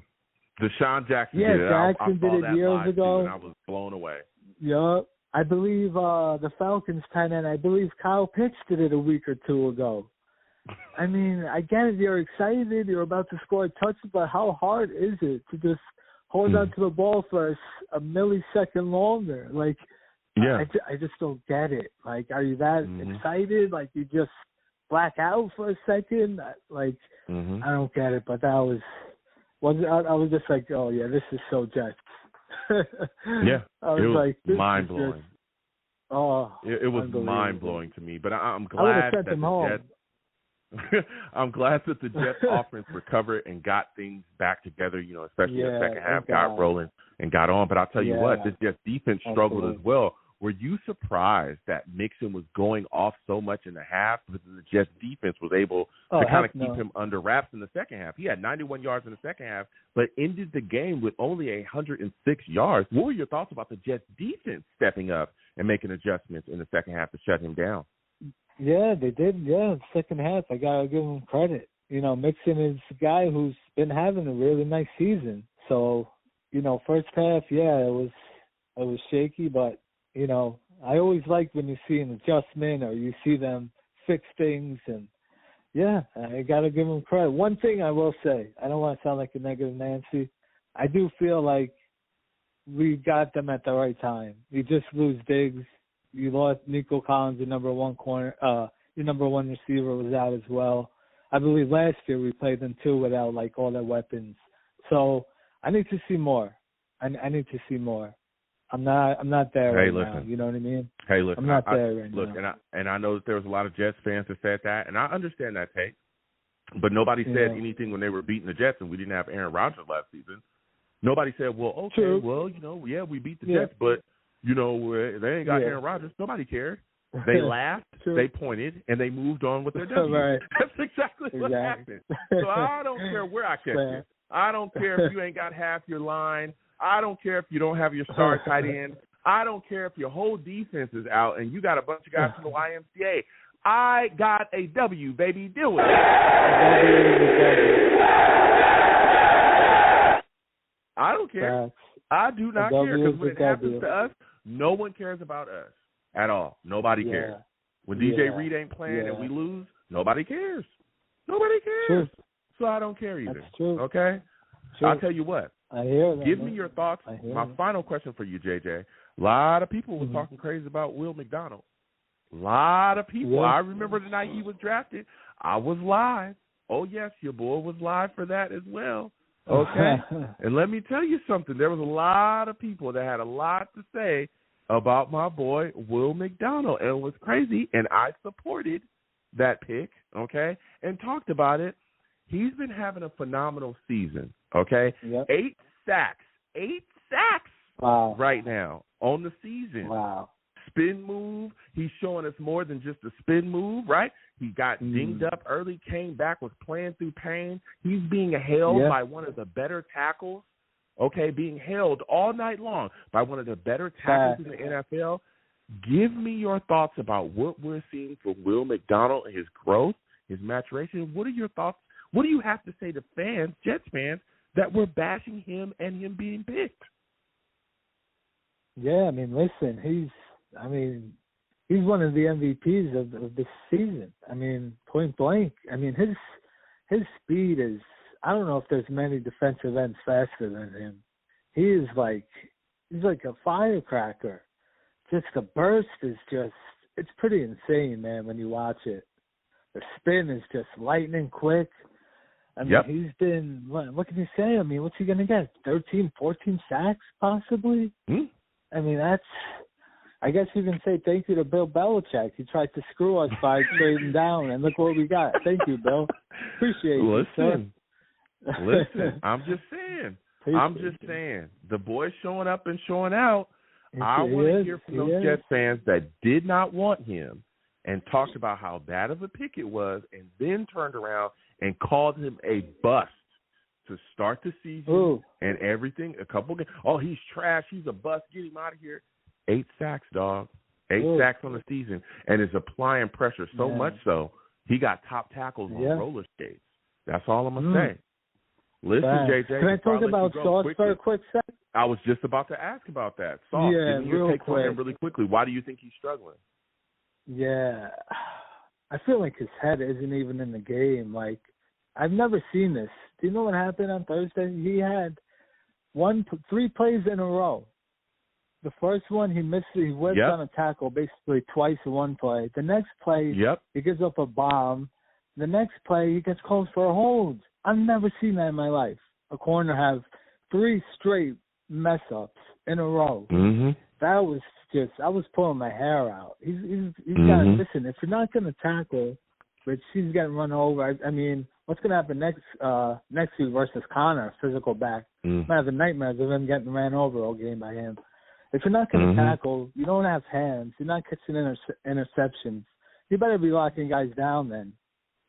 Deshaun Jackson did it. Jackson did it years ago. And I was blown away. Yup. I believe the Falcons tight end, I believe Kyle Pitts did it a week or 2 ago. I mean, I get it. You're excited. You're about to score a touchdown, but how hard is it to just hold on to the ball for a millisecond longer? Like, I just don't get it. Like, are you that excited? Like, you just black out for a second? Like, I don't get it. But I was just like, oh yeah, this is so Jets. It was mind blowing. It was mind blowing to me. But I'm glad that the Jets. I'm glad that the Jets offense recovered and got things back together, you know, especially in the second half, got rolling and got on. But I'll tell you what, this Jets defense struggled as well. Were you surprised that Mixon was going off so much in the half, but the Jets defense was able to kind of keep him under wraps in the second half? He had 91 yards in the second half, but ended the game with only 106 yards. What were your thoughts about the Jets defense stepping up and making adjustments in the second half to shut him down? Yeah, they did. Yeah, second half, I got to give him credit. You know, Mixon is a guy who's been having a really nice season. So, you know, first half, it was shaky, but, you know, I always like when you see an adjustment or you see them fix things. And, I got to give them credit. One thing I will say, I don't want to sound like a negative Nancy. I do feel like we got them at the right time. You just lose Diggs. You lost Nico Collins, your number 1 corner. Your number 1 receiver was out as well. I believe last year we played them too without like all their weapons. So I need to see more. I need to see more. I'm not there right now. You know what I mean? Hey, listen. I'm not there right now. Look, and I know that there was a lot of Jets fans that said that, and I understand that take. But nobody said anything when they were beating the Jets, and we didn't have Aaron Rodgers last season. Nobody said, well, okay, True. well, you know, we beat the Jets, but you know, they ain't got Aaron Rodgers. Nobody cared. They laughed, they pointed, and they moved on with their W. Right. That's exactly what happened. So I don't care where I catch you. I don't care if you ain't got half your line. I don't care if you don't have your star tight end. I don't care if your whole defense is out and you got a bunch of guys from the YMCA. I got a W, baby. Deal with it. I don't care. I do not care because when it happens to us, no one cares about us at all. Nobody cares. When DJ Reed ain't playing and we lose, nobody cares. Nobody cares. True. So I don't care either. That's true. Okay? True. I'll tell you what. I hear that. Give me your thoughts. My final question for you, JJ. A lot of people were talking crazy about Will McDonald. A lot of people. Yeah. I remember the night he was drafted. I was live. Oh, yes, your boy was live for that as well. Okay? And let me tell you something. There was a lot of people that had a lot to say about my boy Will McDonald. And it was crazy, and I supported that pick, okay, and talked about it. He's been having a phenomenal season, okay? Yep. 8 sacks wow. right now on the season. Wow. Spin move. He's showing us more than just a spin move, right? He got dinged up early, came back, was playing through pain. He's being held by one of the better tackles, okay, being held all night long by one of the better tackles in the NFL. Give me your thoughts about what we're seeing from Will McDonald and his growth, his maturation. What are your thoughts? What do you have to say to fans, Jets fans, that we're bashing him and him being picked? Yeah, I mean, listen, he's one of the MVPs of this season. I mean, point blank. I mean, his speed is, I don't know if there's many defensive ends faster than him. He's like a firecracker. Just the burst is just, it's pretty insane, man, when you watch it. The spin is just lightning quick. I mean, he's been, what can you say? I mean, what's he going to get? 13, 14 sacks possibly? I mean, I guess you can say thank you to Bill Belichick. He tried to screw us by trading down, and look what we got. Thank you, Bill. Appreciate it. Listen, I'm just saying. The boy's showing up and showing out. I want to hear from those Jets fans that did not want him and talked about how bad of a pick it was, and then turned around and called him a bust to start the season and everything. A couple games. Oh, he's trash. He's a bust. Get him out of here. 8 sacks, dog. 8 sacks on the season, and is applying pressure so much so he got top tackles on roller skates. That's all I'm going to say. Listen, JJ. Can I talk about Sauce for a quick sec? I was just about to ask about that. Sauce, give me your take on him really quickly. Why do you think he's struggling? Yeah. I feel like his head isn't even in the game. Like, I've never seen this. Do you know what happened on Thursday? He had 3 plays in a row. The first one, he missed. He whipped on a tackle basically twice in one play. The next play, he gives up a bomb. The next play, he gets called for a hold. I've never seen that in my life. A corner have 3 straight mess-ups in a row. That was just, I was pulling my hair out. He's got to, listen, if you're not going to tackle, which he's getting run over, I mean, what's going to happen next week versus Connor, physical back? I'm having nightmares of him getting ran over all game by him. If you're not going to tackle, you don't have hands, you're not catching interceptions, you better be locking guys down then.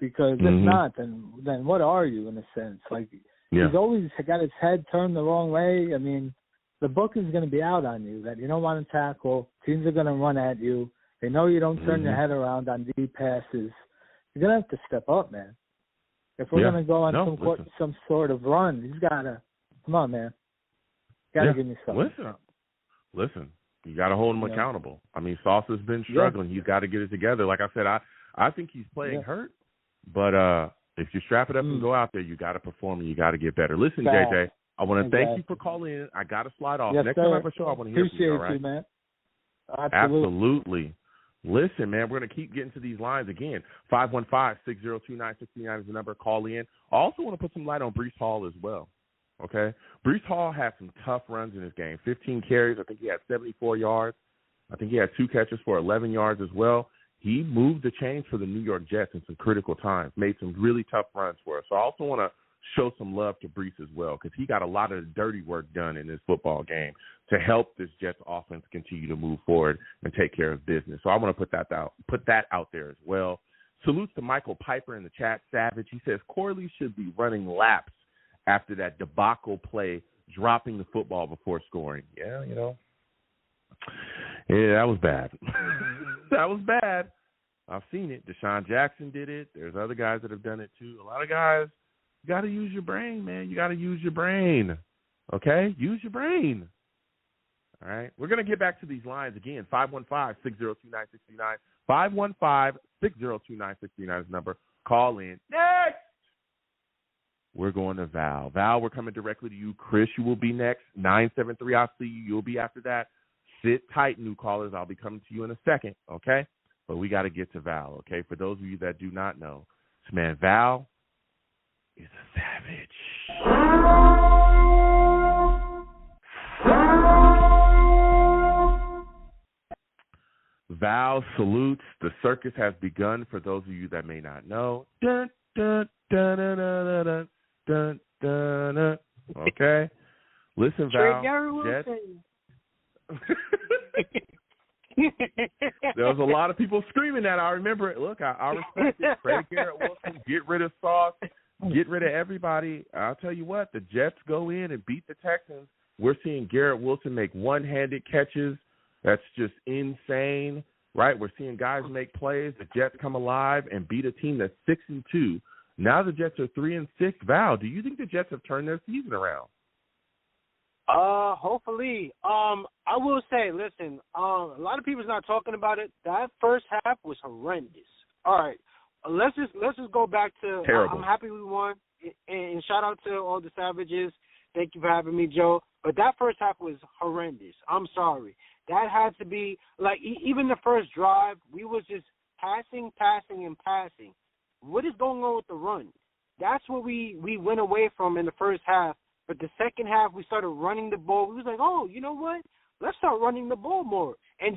Because if not, then what are you in a sense? Like, he's always got his head turned the wrong way. I mean, the book is going to be out on you that you don't want to tackle. Teams are going to run at you. They know you don't turn your head around on deep passes. You're going to have to step up, man. If we're going to go on some sort of run, he's got to, come on, man. Got to give me something. Listen, you got to hold him accountable. I mean, Sauce has been struggling. He's got to get it together. Like I said, I think he's playing hurt. But if you strap it up and go out there, you got to perform and you got to get better. Listen, JJ, I want to thank you for calling in. I got to slide off. Next time I have a show, I want to hear from you, all right? Appreciate you, man. Absolutely. Listen, man, we're going to keep getting to these lines again. 515-602-9639 is the number. Call in. I also want to put some light on Breece Hall as well, okay? Breece Hall had some tough runs in this game. 15 carries. I think he had 74 yards. I think he had 2 catches for 11 yards as well. He moved the chains for the New York Jets in some critical times, made some really tough runs for us. So I also want to show some love to Breece as well because he got a lot of the dirty work done in this football game to help this Jets offense continue to move forward and take care of business. So I want to put that out there as well. Salutes to Michael Piper in the chat, Savage. He says Corley should be running laps after that debacle play, dropping the football before scoring. Yeah, you know. Yeah, that was bad. That was bad. I've seen it. Deshaun Jackson did it. There's other guys that have done it too. A lot of guys, you got to use your brain, man. You got to use your brain. Okay? Use your brain. All right? We're going to get back to these lines again. 515-602-9639. 515-602-9639 is the number. Call in. Next! We're going to Val. Val, we're coming directly to you. Chris, you will be next. 973, I'll see you. You'll be after that. Sit tight, new callers. I'll be coming to you in a second, okay? But we got to get to Val, okay? For those of you that do not know, this man Val is a savage. Val salutes. The circus has begun. For those of you that may not know, dun, dun, dun, dun, dun, dun, dun, dun, dun. Okay, listen, Val. Garrett Wilson. There was a lot of people screaming that. I remember it. Look, I respect it. Trade Garrett Wilson. Get rid of Sauce. Get rid of everybody. I'll tell you what. The Jets go in and beat the Texans. We're seeing Garrett Wilson make one-handed catches. That's just insane, right? We're seeing guys make plays. The Jets come alive and beat a team that's 6-2. Now the Jets are 3-6. Val, do you think the Jets have turned their season around? Hopefully. I will say, listen, a lot of people's not talking about it. That first half was horrendous. All right, let's just go back to. Terrible. I'm happy we won, and shout out to all the Savages. Thank you for having me, Joe. But that first half was horrendous. I'm sorry. That had to be like even the first drive, we was just passing. What is going on with the run? That's what we went away from in the first half. But the second half, we started running the ball. We was like, oh, you know what? Let's start running the ball more. And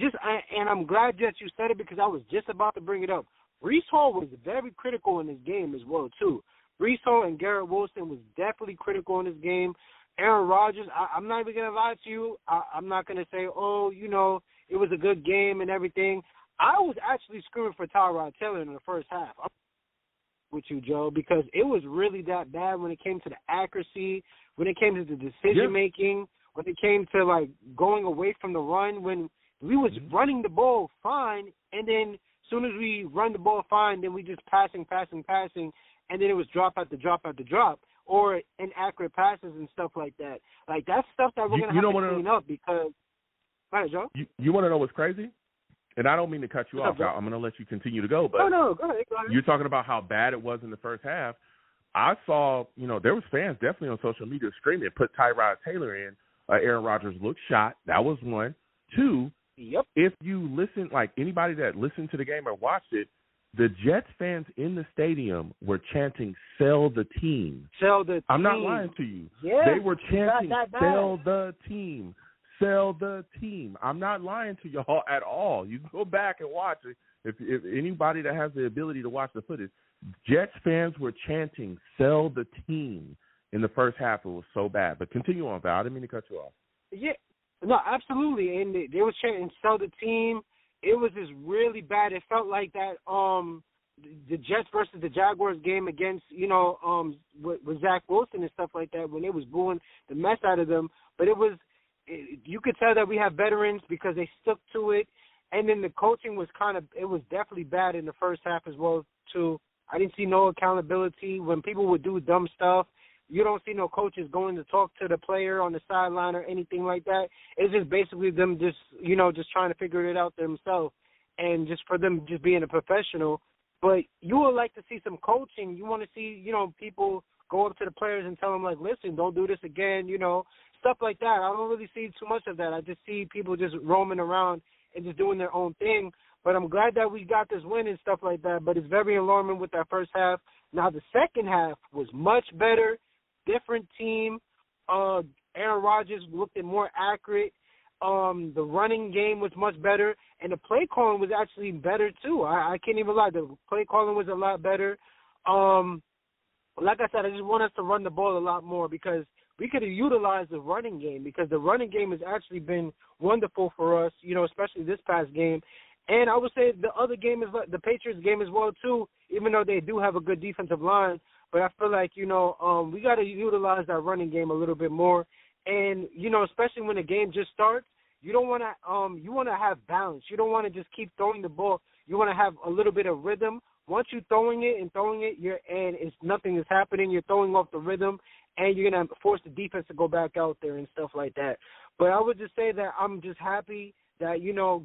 I'm glad that you said it because I was just about to bring it up. Breece Hall was very critical in this game as well, too. Breece Hall and Garrett Wilson was definitely critical in this game. Aaron Rodgers, I'm not even going to lie to you. I'm not going to say, oh, you know, it was a good game and everything. I was actually screaming for Tyrod Taylor in the first half. I'm with you, Joe, because it was really that bad when it came to the accuracy, when it came to the decision-making, when it came to, like, going away from the run, when we was running the ball fine, and then as soon as we run the ball fine, then we just passing, and then it was drop after drop, or inaccurate passes and stuff like that. Like, that's stuff that we're going to have to clean up because – all right, Joe? You want to know what's crazy? And I don't mean to cut you off. I'm going to let you continue to go. But no, go ahead. You're talking about how bad it was in the first half. I saw, there was fans definitely on social media screaming, put Tyrod Taylor in. Aaron Rodgers looked shot. That was one. Two, if you listen, like anybody that listened to the game or watched it, the Jets fans in the stadium were chanting, "Sell the team." Sell the team. I'm not lying to you. Yeah, they were chanting, "Sell the team. Sell the team." I'm not lying to y'all at all. You can go back and watch it. If anybody that has the ability to watch the footage, Jets fans were chanting, "Sell the team" in the first half. It was so bad. But continue on, Val. I didn't mean to cut you off. Yeah, no, absolutely. And they were chanting, "Sell the team." It was just really bad. It felt like that the Jets versus the Jaguars game against, with Zach Wilson and stuff like that when they was booing the mess out of them. But you could tell that we have veterans because they stuck to it. And then the coaching was it was definitely bad in the first half as well, too. I didn't see no accountability. When people would do dumb stuff, you don't see no coaches going to talk to the player on the sideline or anything like that. It's just basically them just trying to figure it out themselves and just for them just being a professional. But you would like to see some coaching. You want to see, people go up to the players and tell them, like, listen, don't do this again, stuff like that. I don't really see too much of that. I just see people just roaming around and just doing their own thing. But I'm glad that we got this win and stuff like that. But it's very alarming with that first half. Now, the second half was much better, different team. Aaron Rodgers looked more accurate. The running game was much better. And the play calling was actually better, too. I can't even lie. The play calling was a lot better. Like I said, I just want us to run the ball a lot more because we could have utilized the running game because the running game has actually been wonderful for us, especially this past game. And I would say the other game is like the Patriots game as well, too, even though they do have a good defensive line. But I feel like, we got to utilize that running game a little bit more. And, especially when the game just starts, you don't want to you want to have balance. You don't want to just keep throwing the ball. You want to have a little bit of rhythm. Once you're throwing it, nothing is happening, you're throwing off the rhythm, and you're going to force the defense to go back out there and stuff like that. But I would just say that I'm just happy that,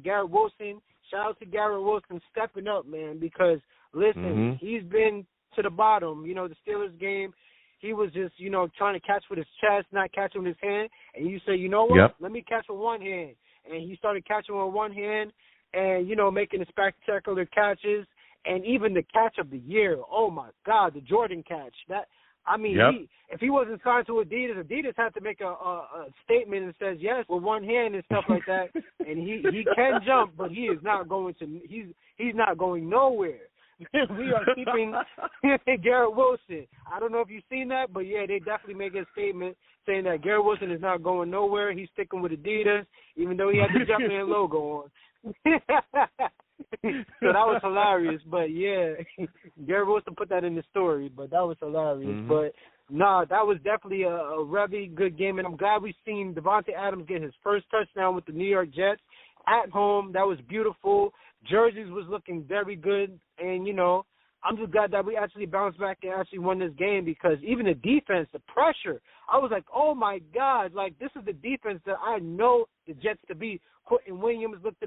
Garrett Wilson, shout out to Garrett Wilson stepping up, man, because, listen, he's been to the bottom. The Steelers game, he was just, trying to catch with his chest, not catching with his hand. And you say, you know what, let me catch with one hand. And he started catching with one hand and, making the spectacular catches. And even the catch of the year, oh, my God, the Jordan catch. That I mean, if he wasn't signed to Adidas, Adidas had to make a statement that says yes with one hand and stuff like that. And he can jump, but he is not going to. He's not going nowhere. We are keeping Garrett Wilson. I don't know if you've seen that, but yeah, they definitely make a statement saying that Garrett Wilson is not going nowhere. He's sticking with Adidas, even though he had the Jumpman logo on. So that was hilarious. But yeah, Garrett Wilson put that in the story, but that was hilarious. Mm-hmm. But nah, that was definitely a very good game, and I'm glad we've seen Devontae Adams get his first touchdown with the New York Jets at home. That was beautiful. Jerseys was looking very good, and, you know, I'm just glad that we actually bounced back and actually won this game, because even the defense, the pressure, I was like, oh, my God, like, this is the defense that I know the Jets to be. Quentin Williams looked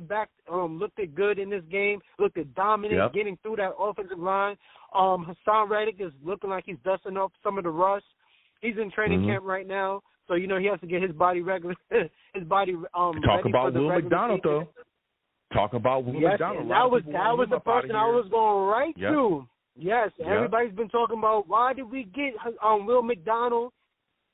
good in this game, looked dominant, getting through that offensive line. Hassan Reddick is looking like he's dusting off some of the rust. He's in training camp right now, so, you know, he has to get his body Talk ready about for the Will regular McDonald, season. though. Talk about Will McDonald. That was the person I was going right to. Yes, everybody's been talking about why did we get Will McDonald.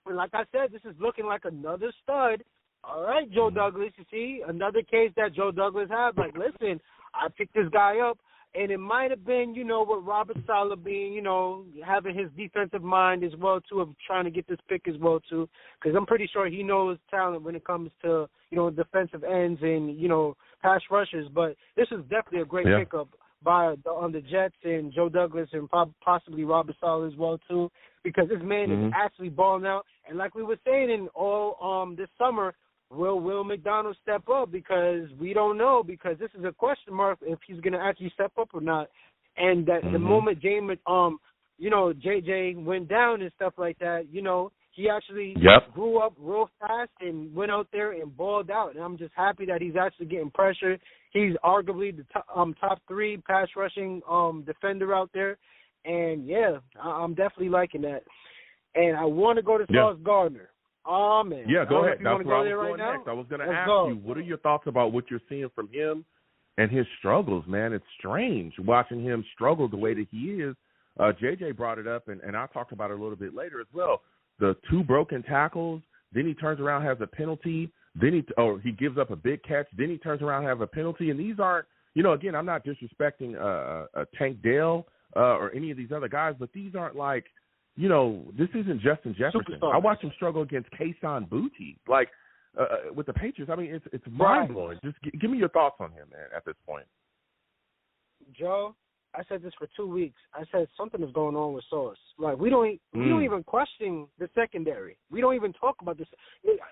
And like I said, this is looking like another stud. All right, Joe Douglas, you see, another case that Joe Douglas had. Like, listen, I picked this guy up, and it might have been, you know, with Robert Saleh being, you know, having his defensive mind as well, too, of trying to get this pick as well, too, because I'm pretty sure he knows talent when it comes to, you know, defensive ends and, you know, pass rushers. But this is definitely a great pickup by the Jets and Joe Douglas and possibly Robert Saleh as well, too, because this man is actually balling out. And like we were saying in all this summer, will McDonald step up? Because we don't know, because this is a question mark if he's going to actually step up or not. And that the moment JJ went down and stuff like that, you know, he actually grew up real fast and went out there and balled out. And I'm just happy that he's actually getting pressure. He's arguably the top 3 pass rushing defender out there. And, yeah, I'm definitely liking that. And I want to go to Sauce Gardner. Oh, man. Yeah, go ahead. That's where I was going right next. I was going to ask you, what are your thoughts about what you're seeing from him and his struggles, man? It's strange watching him struggle the way that he is. JJ brought it up, and I talked about it a little bit later as well. The 2 broken tackles, then he turns around, has a penalty, then he gives up a big catch, then he turns around, have a penalty. And these aren't, you know, again, I'm not disrespecting Tank Dell or any of these other guys, but these aren't like, you know, this isn't Justin Jefferson. Superstars. I watched him struggle against Kayson Boutte, like with the Patriots. I mean, it's mind blowing. Just give me your thoughts on him, man. At this point, Joe, I said this for 2 weeks. I said something is going on with Sauce. Like we don't even question the secondary. We don't even talk about this.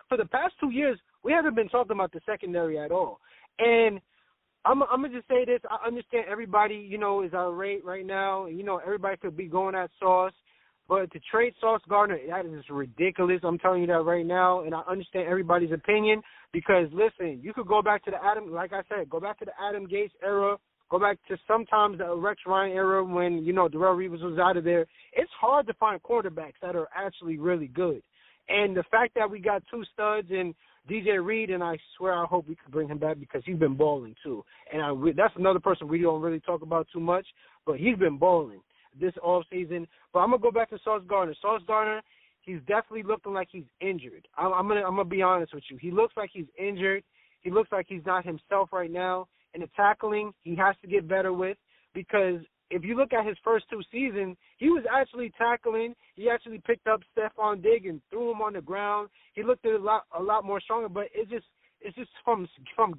For the past 2 years, we haven't been talking about the secondary at all. And I'm gonna just say this. I understand everybody, you know, is irate right now. You know, everybody could be going at Sauce. But to trade Sauce Gardner, that is ridiculous. I'm telling you that right now, and I understand everybody's opinion because, listen, you could go back to the go back to the Adam Gase era, go back to sometimes the Rex Ryan era when, you know, Darrelle Reeves was out of there. It's hard to find quarterbacks that are actually really good. And the fact that we got 2 studs and DJ Reed, and I swear I hope we could bring him back because he's been balling too. And that's another person we don't really talk about too much, but he's been balling this offseason. But I'm going to go back to Sauce Gardner. Sauce Gardner, he's definitely looking like he's injured. I'm gonna be honest with you. He looks like he's injured. He looks like he's not himself right now. And the tackling, he has to get better with, because if you look at his first 2 seasons, he was actually tackling. He actually picked up Stephon Diggs and threw him on the ground. He looked a lot more stronger, but it's just from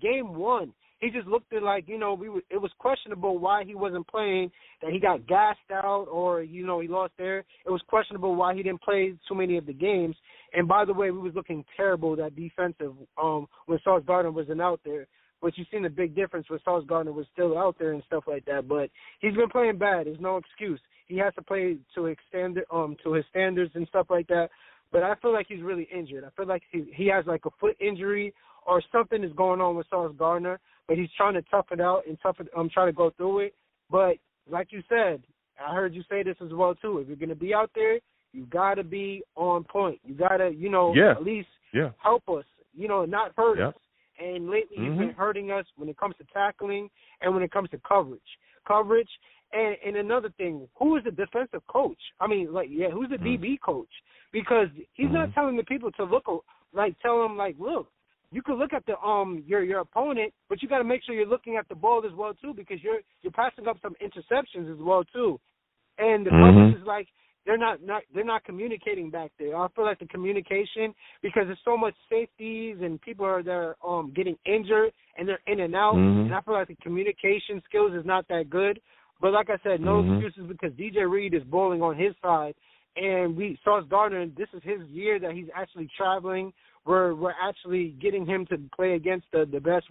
game 1. He just looked at like, you know, it was questionable why he wasn't playing, that he got gassed out or, you know, he lost air. It was questionable why he didn't play too many of the games. And by the way, we was looking terrible, that defensive, when Sauce Gardner wasn't out there. But you've seen the big difference when Sauce Gardner was still out there and stuff like that. But he's been playing bad. There's no excuse. He has to play to his standards and stuff like that. But I feel like he's really injured. I feel like he has like a foot injury or something is going on with Sauce Gardner. But he's trying to tough it out and try to go through it. But like you said, I heard you say this as well too. If you're going to be out there, you got to be on point. You got to, you know, at least help us, you know, not hurt us. And lately he's been hurting us when it comes to tackling and when it comes to coverage. And another thing, who is the defensive coach? I mean, who's the DB coach? Because he's not telling the people to tell them, look, you can look at the your opponent, but you got to make sure you're looking at the ball as well too, because you're passing up some interceptions as well too. And the coaches is they're not communicating back there. I feel like the communication, because there's so much safeties and people are there getting injured and they're in and out, and I feel like the communication skills is not that good. But like I said, no excuses, because DJ Reed is bowling on his side, and Sauce Gardner, this is his year that he's actually traveling. We're actually getting him to play against the best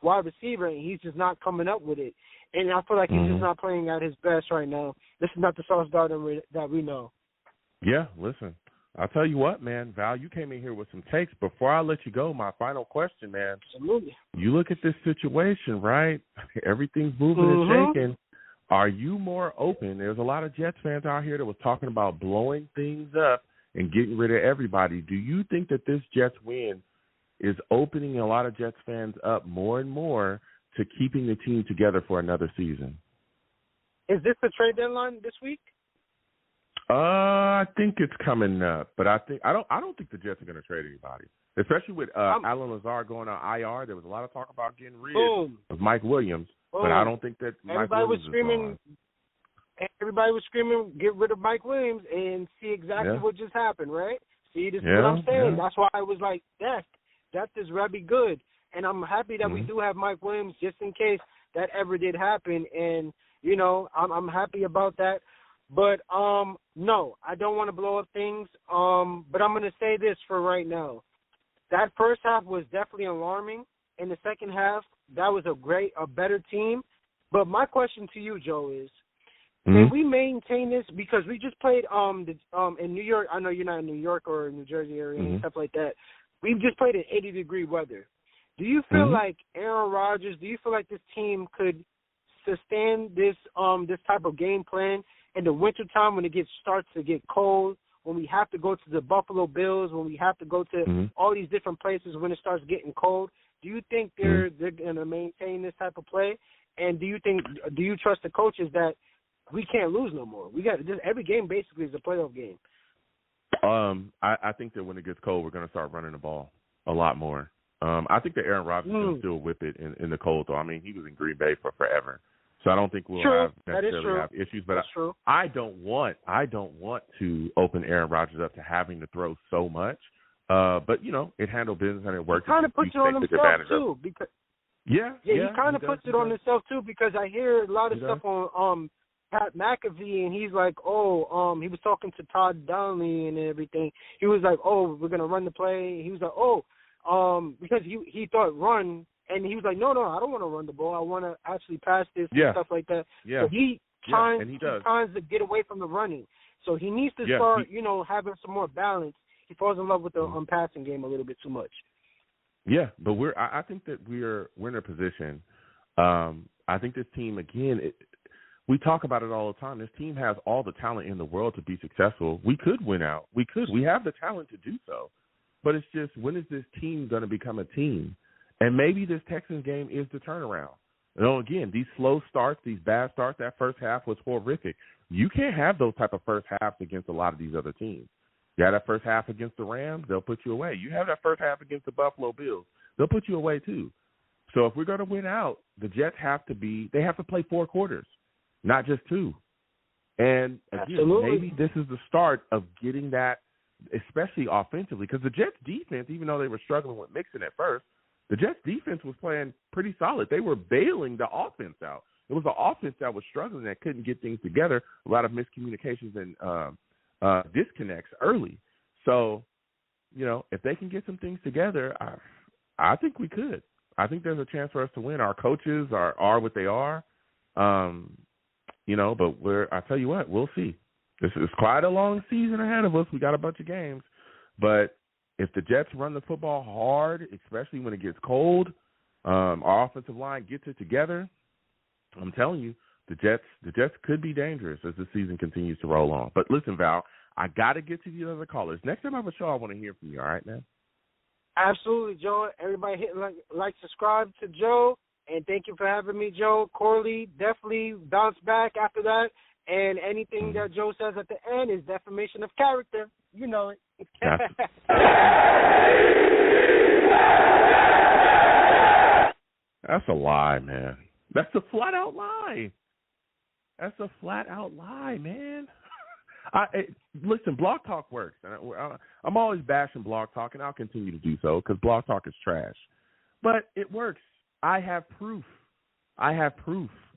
wide receiver, and he's just not coming up with it. And I feel like he's just not playing at his best right now. This is not the Sauce Gardner that we know. Yeah, listen, I'll tell you what, man. Val, you came in here with some takes. Before I let you go, my final question, man. Absolutely. You look at this situation, right? Everything's moving and shaking. Are you more open? There's a lot of Jets fans out here that was talking about blowing things up and getting rid of everybody. Do you think that this Jets win is opening a lot of Jets fans up more and more to keeping the team together for another season? Is this the trade deadline this week? I think it's coming up, but I don't think the Jets are going to trade anybody, especially with Alan Lazard going on IR. There was a lot of talk about getting rid of Mike Williams, but I don't think that everybody was screaming, get rid of Mike Williams, and see exactly what just happened, right? See, this is what I'm saying. That's why I was like, that is really good. And I'm happy that we do have Mike Williams just in case that ever did happen. And, I'm happy about that. But, no, I don't want to blow up things. But I'm going to say this for right now. That first half was definitely alarming. In the second half, that was a better team. But my question to you, Joe, is, can we maintain this? Because we just played in New York. I know you're not in New York or New Jersey area and stuff like that. We've just played in 80-degree weather. Do you feel like Aaron Rodgers, do you feel like this team could sustain this type of game plan in the wintertime when starts to get cold, when we have to go to the Buffalo Bills, when we have to go to all these different places when it starts getting cold? Do you think they're going to maintain this type of play? And do you trust the coaches that we can't lose no more? Every game basically is a playoff game. I think that when it gets cold, we're going to start running the ball a lot more. I think that Aaron Rodgers can still whip it in the cold, though. I mean, he was in Green Bay for forever, so I don't think we'll necessarily have issues. But I don't want to open Aaron Rodgers up to having to throw so much. But it handled business and it worked. He kind of puts it on himself too, because he kind of puts it on himself too, because I hear a lot of stuff on Pat McAfee, and he's like, he was talking to Todd Donnelly and everything. He was like, we're gonna run the play. He was like, because he thought run, and he was like, no, I don't want to run the ball. I want to actually pass this and stuff like that. Yeah. So he tries to get away from the running. So he needs to start, having some more balance. He falls in love with the passing game a little bit too much. Yeah, but I think that we're in a position. I think this team, again, we talk about it all the time. This team has all the talent in the world to be successful. We could win out. We have the talent to do so. But it's just, when is this team going to become a team? And maybe this Texans game is the turnaround. Again, these slow starts, these bad starts, that first half was horrific. You can't have those type of first halves against a lot of these other teams. You have that first half against the Rams, they'll put you away. You have that first half against the Buffalo Bills, they'll put you away too. So if we're going to win out, the Jets have to play 4 quarters, not just 2. And again, maybe this is the start of getting that, especially offensively, because the Jets defense, even though they were struggling with Mixon at first, the Jets defense was playing pretty solid. They were bailing the offense out. It was the offense that was struggling, that couldn't get things together, a lot of miscommunications and disconnects early. So, if they can get some things together, I think we could. I think there's a chance for us to win. Our coaches are what they are, but I tell you what, we'll see. This is quite a long season ahead of us. We got a bunch of games. But if the Jets run the football hard, especially when it gets cold, our offensive line gets it together, I'm telling you, the Jets could be dangerous as the season continues to roll on. But listen, Val, I got to get to the other callers. Next time I have a show, I want to hear from you. All right, man? Absolutely, Joe. Everybody hit like, subscribe to Joe. And thank you for having me, Joe. Corley, definitely bounce back after that. And anything that Joe says at the end is defamation of character. You know it. That's a lie, man. That's a flat-out lie. That's a flat-out lie, man. Listen, Blog Talk works. I'm always bashing Blog Talk, and I'll continue to do so because Blog Talk is trash. But it works. I have proof.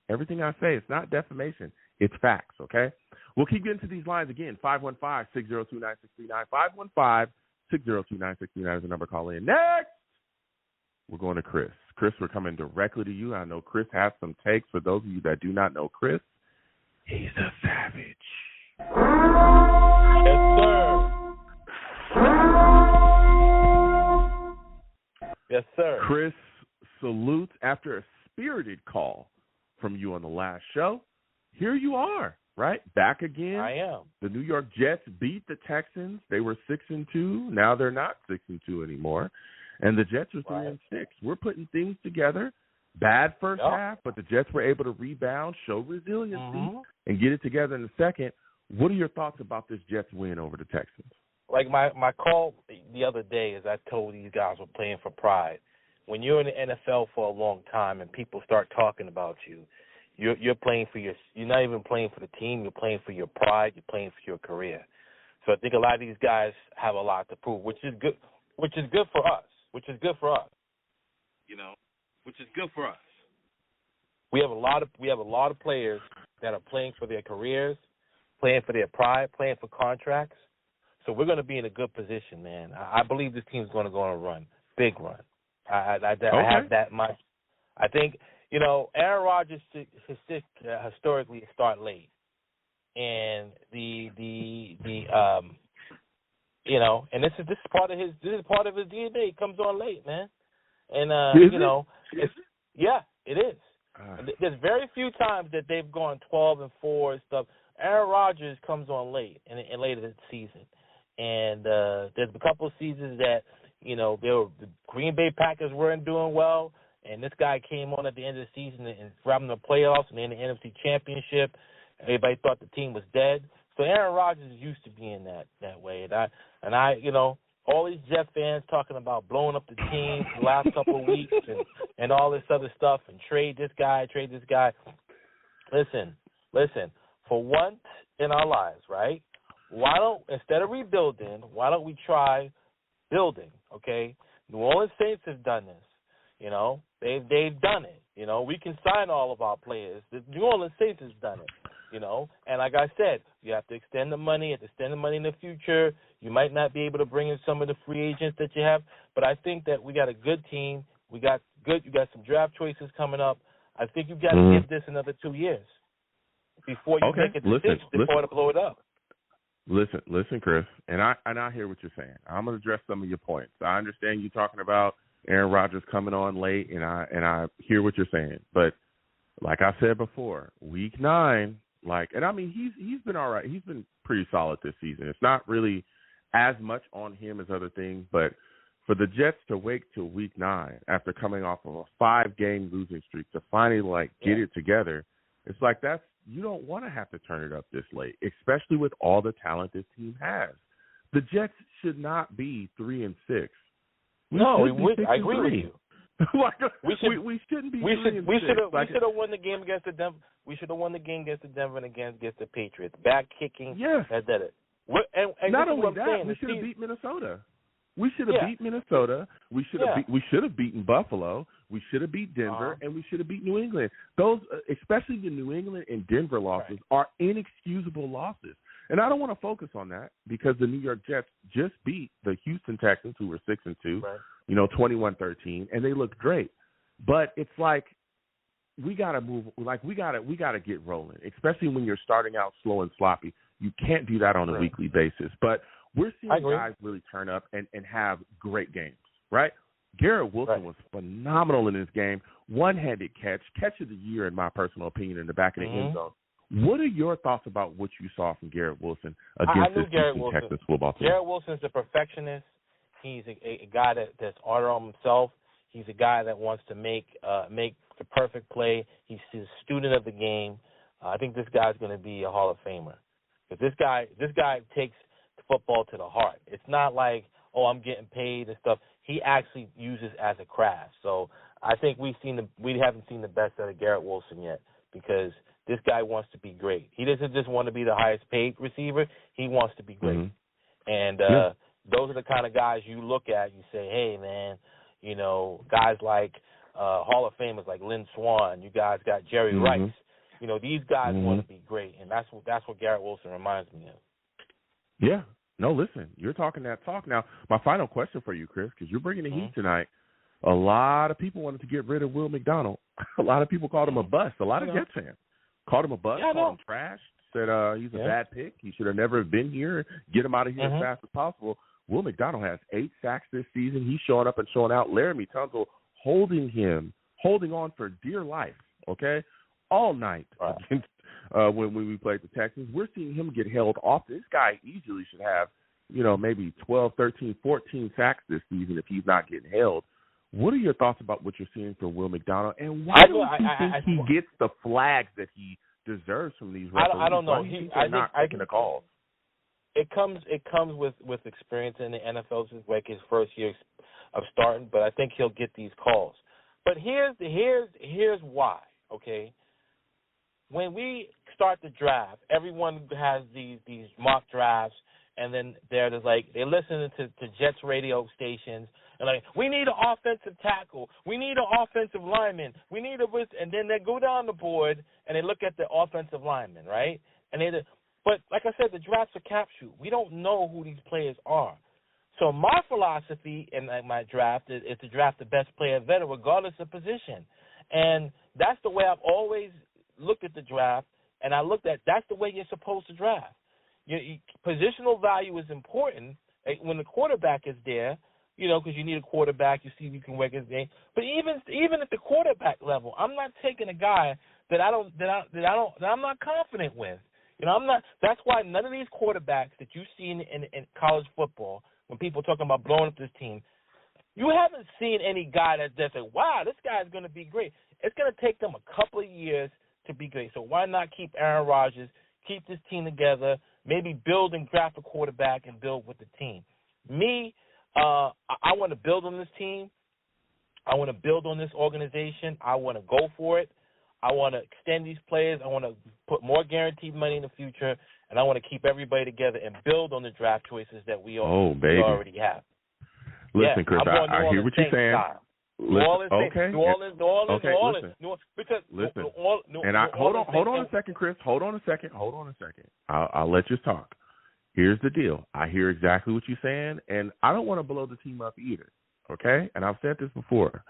Everything I say, it's not defamation. It's facts, okay? We'll keep getting to these lines again. 515-602-9639. 515-602-9639 is the number. Call in. Next, we're going to Chris. Chris, we're coming directly to you. I know Chris has some takes. For those of you that do not know Chris, he's a savage. Yes, sir. Yes, sir. Chris salutes after a spirited call from you on the last show. Here you are, right? Back again. I am. The New York Jets beat the Texans. They were 6-2. Now they're not 6-2 anymore. And the Jets are 3-6. We're putting things together. Bad first half, but the Jets were able to rebound, show resiliency, and get it together in the second. What are your thoughts about this Jets win over the Texans? Like my call the other day is I told these guys we're playing for pride. When you're in the NFL for a long time and people start talking about you, you're playing for you're not even playing for the team, you're playing for your pride, you're playing for your career. So I think a lot of these guys have a lot to prove, which is good for us. You know, which is good for us. We have a lot of players that are playing for their careers, playing for their pride, playing for contracts. So we're going to be in a good position, man. I believe this team's going to go on a run, big run. I have that much. I think, Aaron Rodgers historically start late, and and this is part of his DNA. He comes on late, man. And it is. There's very few times that they've gone 12-4 and stuff. Aaron Rodgers comes on late and later this season, and there's a couple of seasons that the Green Bay Packers weren't doing well, and this guy came on at the end of the season and grabbed them the playoffs and then the NFC Championship. Everybody thought the team was dead. So Aaron Rodgers is used to being that way, and I all these Jet fans talking about blowing up the team the last couple of weeks and all this other stuff and trade this guy. Listen. For once in our lives, right? Instead of rebuilding, why don't we try building? Okay, New Orleans Saints have done this. They've done it. We can sign all of our players. The New Orleans Saints has done it. And like I said, you have to extend the money. You have to extend the money in the future. You might not be able to bring in some of the free agents that you have, but I think that we got a good team. You got some draft choices coming up. I think you've got to give this another 2 years before you make a decision before to blow it up. Listen, Chris, and I hear what you're saying. I'm going to address some of your points. I understand you talking about Aaron Rodgers coming on late, and I hear what you're saying. But like I said before, Week 9. He's been all right. He's been pretty solid this season. It's not really as much on him as other things, but for the Jets to wait till Week 9 after coming off of a 5-game losing streak to finally get it together, it's like you don't want to have to turn it up this late, especially with all the talent this team has. The Jets should not be 3-6. I agree with you. we shouldn't be. We should have won the game against the Denver. We should have won the game against the Denver and against the Patriots. Back kicking. Yes. That did it. And not only that, we should have beat Minnesota. We should have beat Minnesota. We should have beaten Buffalo. We should have beat Denver, and we should have beat New England. Those, especially the New England and Denver losses, are inexcusable losses. And I don't want to focus on that because the New York Jets just beat the Houston Texans, who were 6-2, 21-13, and they looked great. But it's like we got to move. We got to get rolling, especially when you're starting out slow and sloppy. You can't do that on a weekly basis. But we're seeing guys really turn up and have great games, right? Garrett Wilson was phenomenal in this game. One-handed catch of the year, in my personal opinion, in the back of the end zone. What are your thoughts about what you saw from Garrett Wilson against this Texas football team? Garrett Wilson's a perfectionist. He's a guy that's harder on himself. He's a guy that wants to make It's a perfect play. He's a student of the game. I think this guy's going to be a Hall of Famer. Because this guy takes football to the heart. It's not like, oh, I'm getting paid and stuff. He actually uses it as a craft. So I think we haven't seen the best out of Garrett Wilson yet, because this guy wants to be great. He doesn't just want to be the highest paid receiver. He wants to be great. Mm-hmm. And those are the kind of guys you look at. You say, hey, man, guys like Hall of Famers like Lynn Swann. You guys got Jerry Rice. These guys want to be great, and that's what Garrett Wilson reminds me of. Yeah. No, listen, you're talking that talk. Now, my final question for you, Chris, because you're bringing the heat tonight. A lot of people wanted to get rid of Will McDonald. A lot of people called him a bust. A lot of Jets fans called him a bust, called him trash, said he's a bad pick. He should have never been here. Get him out of here as fast as possible. Will McDonald has 8 sacks this season. He's showing up and showing out. Laramie Tunsil holding on for dear life, okay, all night against when we played the Texans. We're seeing him get held off. This guy easily should have, maybe 12, 13, 14 sacks this season if he's not getting held. What are your thoughts about what you're seeing from Will McDonald, and why do you think he gets the flags that he deserves from these referees? I don't know. He's not taking the calls. It comes with experience in the NFL. This is like his first year of starting, but I think he'll get these calls. But here's why. Okay, when we start the draft, everyone has these mock drafts, and then they're listening to Jets radio stations, and we need an offensive tackle, we need an offensive lineman, we need and then they go down the board and they look at the offensive lineman, right? But like I said, the draft's a capsule. We don't know who these players are. So my philosophy in my draft is to draft the best player available, regardless of position, and that's the way I've always looked at the draft, and I looked at that's the way you're supposed to draft. Positional value is important when the quarterback is there, because you need a quarterback. You see if you can work his game. But even at the quarterback level, I'm not taking a guy that I'm not confident with. I'm not. That's why none of these quarterbacks that you see in college football, when people are talking about blowing up this team, you haven't seen any guy that say, wow, this guy's going to be great. It's going to take them a couple of years to be great. So why not keep Aaron Rodgers, keep this team together, maybe build and draft a quarterback and build with the team. I want to build on this team. I want to build on this organization. I want to go for it. I want to extend these players. I want to put more guaranteed money in the future, and I want to keep everybody together and build on the draft choices that we already have. Listen, Chris, I hear what you're saying. New Orleans. Because listen, hold on a second, Chris. Hold on a second. I'll let you talk. Here's the deal. I hear exactly what you're saying, and I don't want to blow the team up either, okay? And I've said this before,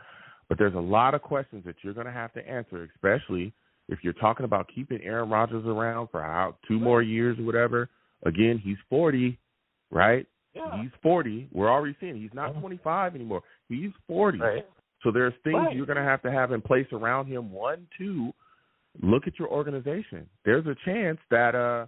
but there's a lot of questions that you're going to have to answer, especially if you're talking about keeping Aaron Rodgers around for 2 more years or whatever. Again, he's 40, right? Yeah. He's 40. We're already seeing he's not 25 anymore. He's 40. Right. So there's things you're going to have in place around him. 1, 2, look at your organization. There's a chance that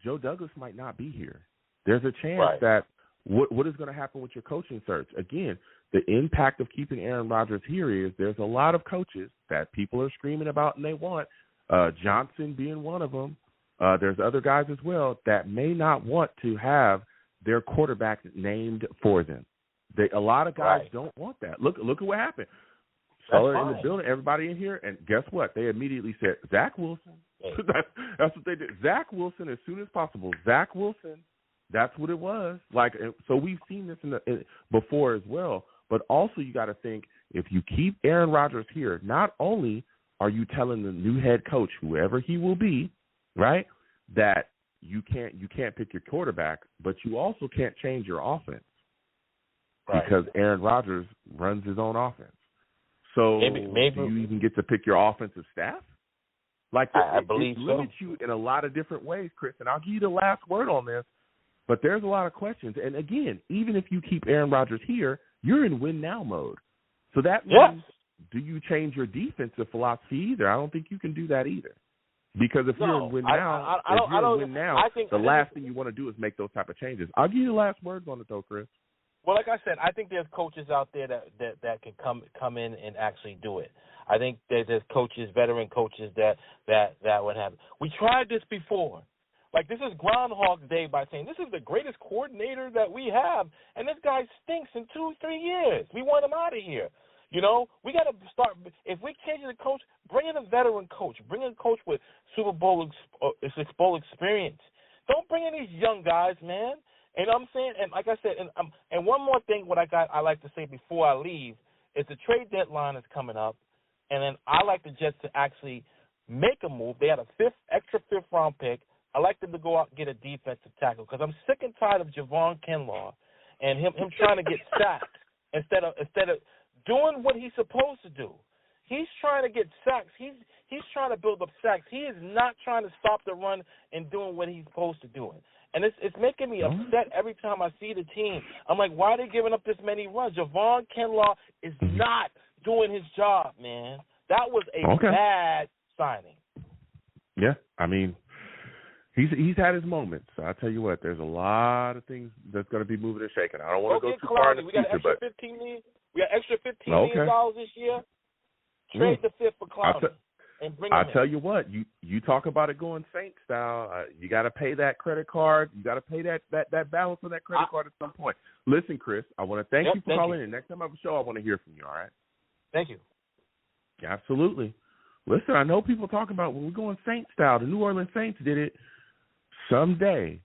Joe Douglas might not be here. There's a chance that what is going to happen with your coaching search? Again, the impact of keeping Aaron Rodgers here is there's a lot of coaches that people are screaming about and they want, Johnson being one of them. There's other guys as well that may not want to have their quarterback named for them. A lot of guys don't want that. Look at what happened. Feller in the building, everybody in here, and guess what? They immediately said, Zach Wilson. That's what they did. Zach Wilson as soon as possible. Zach Wilson. That's what it was. So we've seen this before as well. But also you got to think, if you keep Aaron Rodgers here, not only are you telling the new head coach, whoever he will be, right, that you can't pick your quarterback, but you also can't change your offense because Aaron Rodgers runs his own offense. So maybe do you even get to pick your offensive staff? I believe it limits you in a lot of different ways, Chris, and I'll give you the last word on this, but there's a lot of questions. And, again, even if you keep Aaron Rodgers here, you're in win-now mode. So that means, do you change your defensive philosophy either? I don't think you can do that either. Because if you're in win-now, the last thing you want to do is make those type of changes. I'll give you the last words on it, though, Chris. Well, like I said, I think there's coaches out there that can come in and actually do it. I think there's coaches, veteran coaches that would have it. We tried this before. Like, this is Groundhog Day by saying this is the greatest coordinator that we have, and this guy stinks in 2-3 years. We want him out of here. You know, we got to start. If we change the coach, bring in a veteran coach. Bring in a coach with Super Bowl experience. Don't bring in these young guys, man. And I'm saying, and like I said, and one more thing, I like to say before I leave is the trade deadline is coming up, and then I like the Jets to actually make a move. They had a extra fifth round pick. I like them to go out and get a defensive tackle because I'm sick and tired of Javon Kinlaw and him trying to get sacks instead of doing what he's supposed to do. He's trying to get sacks. He's trying to build up sacks. He is not trying to stop the run and doing what he's supposed to do. And it's making me upset every time I see the team. I'm like, why are they giving up this many runs? Javon Kinlaw is not doing his job, man. That was a bad signing. Yeah, I mean, he's had his moments. So I tell you what, there's a lot of things that's going to be moving and shaking. I don't want to go too far in the future, but we got extra $15 million this year. Trade the fifth for Clowney and bring him in. I tell you what, you talk about it going Saint style. You got to pay that credit card. You got to pay that balance on that credit card at some point. Listen, Chris, I want to thank you for calling in. Next time I have a show, I want to hear from you. All right? Thank you. Yeah, absolutely. Listen, I know people talk about when we're going Saint style. The New Orleans Saints did it. Someday,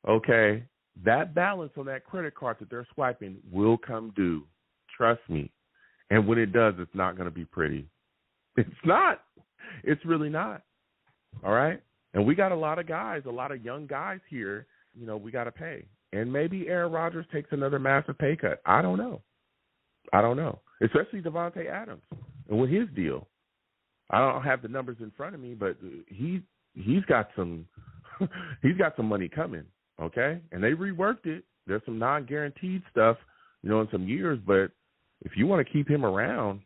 okay, that balance on that credit card that they're swiping will come due. Trust me. And when it does, it's not going to be pretty. It's not. It's really not. All right? And we got a lot of guys, a lot of young guys here, you know, we got to pay. And maybe Aaron Rodgers takes another massive pay cut. I don't know. Especially Devontae Adams and with his deal. I don't have the numbers in front of me, but he's got some money coming, okay? And they reworked it. There's some non-guaranteed stuff, you know, in some years, but if you want to keep him around,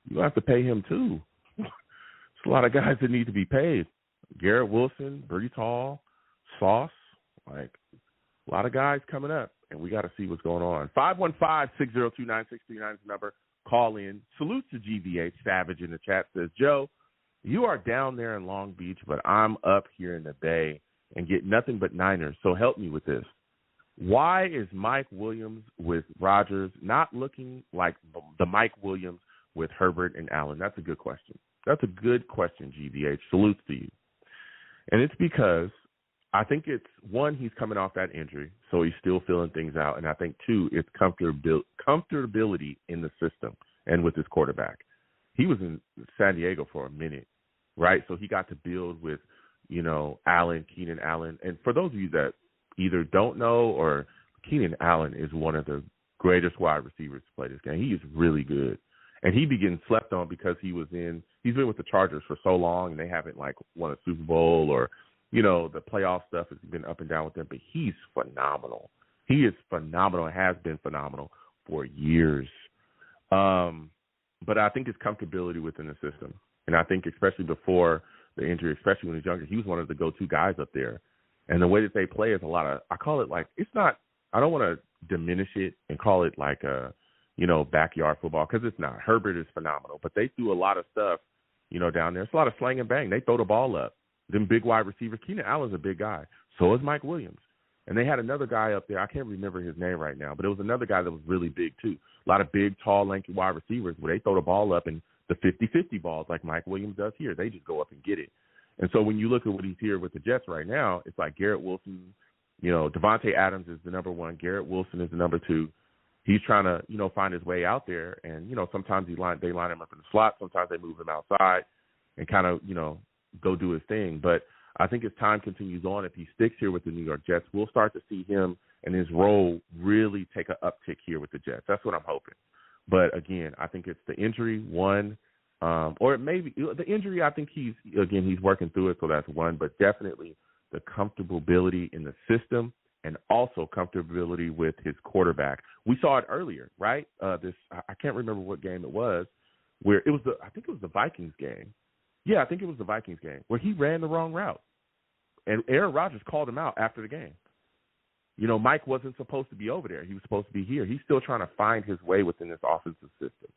you have to pay him too. There's a lot of guys that need to be paid. Garrett Wilson, Breece Hall, Sauce, like a lot of guys coming up, and we got to see what's going on. 515-602-9639 is the number. Call in. Salute to GBH. Savage in the chat says, Joe, you are down there in Long Beach, but I'm up here in the Bay and get nothing but Niners, so help me with this. Why is Mike Williams with Rodgers not looking like the Mike Williams with Herbert and Allen? That's a good question. That's a good question, GBH. Salutes to you. And it's because I think it's, one, he's coming off that injury, so he's still feeling things out. And I think, two, it's comfortability in the system and with his quarterback. He was in San Diego for a minute, right? So he got to build with, you know, Keenan Allen. And for those of you that either don't know or Keenan Allen is one of the greatest wide receivers to play this game. He is really good. And he begins slept on because he's been with the Chargers for so long and they haven't like won a Super Bowl or, you know, the playoff stuff has been up and down with them, but he's phenomenal. He is phenomenal and has been phenomenal for years. But I think it's comfortability within the system. And I think especially before the injury, especially when he was younger, he was one of the go-to guys up there. And the way that they play is a lot of, I call it like, it's not, I don't want to diminish it and call it like a, you know, backyard football, because it's not. Herbert is phenomenal, but they do a lot of stuff, you know, down there. It's a lot of slang and bang. They throw the ball up. Them big wide receivers. Keenan Allen's a big guy. So is Mike Williams. And they had another guy up there. I can't remember his name right now, but it was another guy that was really big too. A lot of big, tall, lanky wide receivers where they throw the ball up and the 50-50 balls like Mike Williams does here. They just go up and get it. And so when you look at what he's here with the Jets right now, it's like Garrett Wilson, you know, Devontae Adams is the number one. Garrett Wilson is the number two. He's trying to, you know, find his way out there. And, you know, sometimes they line him up in the slot. Sometimes they move him outside and kind of, you know, go do his thing. But I think as time continues on, if he sticks here with the New York Jets, we'll start to see him and his role really take an uptick here with the Jets. That's what I'm hoping. But, again, I think it's the injury, one. Or maybe the injury, I think he's working through it, so that's one. But definitely the comfortability in the system and also comfortability with his quarterback. We saw it earlier, right? I can't remember what game it was, where it was I think it was the Vikings game. Yeah, I think it was the Vikings game where he ran the wrong route. And Aaron Rodgers called him out after the game. You know, Mike wasn't supposed to be over there. He was supposed to be here. He's still trying to find his way within this offensive system.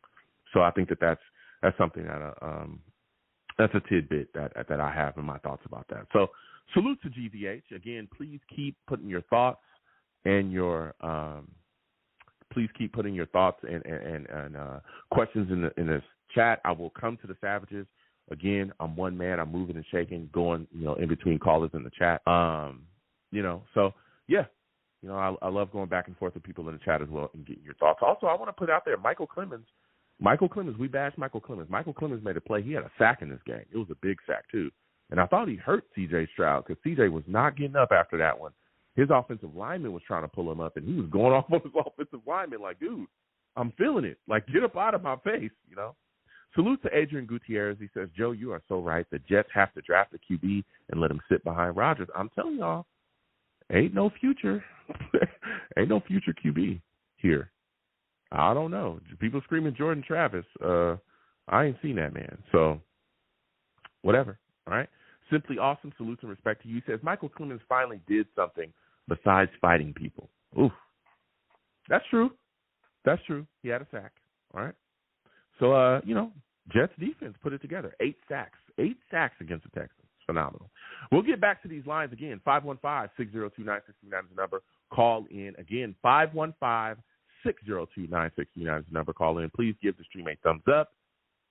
So I think that's that's something that that's a tidbit that I have in my thoughts about that. So salute to GVH. Again, please keep putting your thoughts and your and questions in this chat. I will come to the Savages. Again, I'm one man. I'm moving and shaking, going, in between callers in the chat. So yeah, I love going back and forth with people in the chat as well and getting your thoughts. Also, I want to put out there Michael Clemens, we bashed Michael Clemens. Michael Clemens made a play. He had a sack in this game. It was a big sack, too. And I thought he hurt C.J. Stroud because C.J. was not getting up after that one. His offensive lineman was trying to pull him up, and he was going off on his offensive lineman like, dude, I'm feeling it. Like, get up out of my face, Salute to Adrian Gutierrez. He says, Joe, you are so right. The Jets have to draft a QB and let him sit behind Rodgers. I'm telling y'all, ain't no future. Ain't no future QB here. I don't know. People screaming Jordan Travis. I ain't seen that man. So, whatever. All right. Simply awesome. Salute and respect to you. He says Michael Clemens finally did something besides fighting people. Oof. That's true. That's true. He had a sack. All right. So, Jets defense put it together. 8 sacks. 8 sacks against the Texans. Phenomenal. We'll get back to these lines again. 515-602-9639 is the number. Call in. Again, 515-602-9639 is the number. Call in. Please give the stream a thumbs up.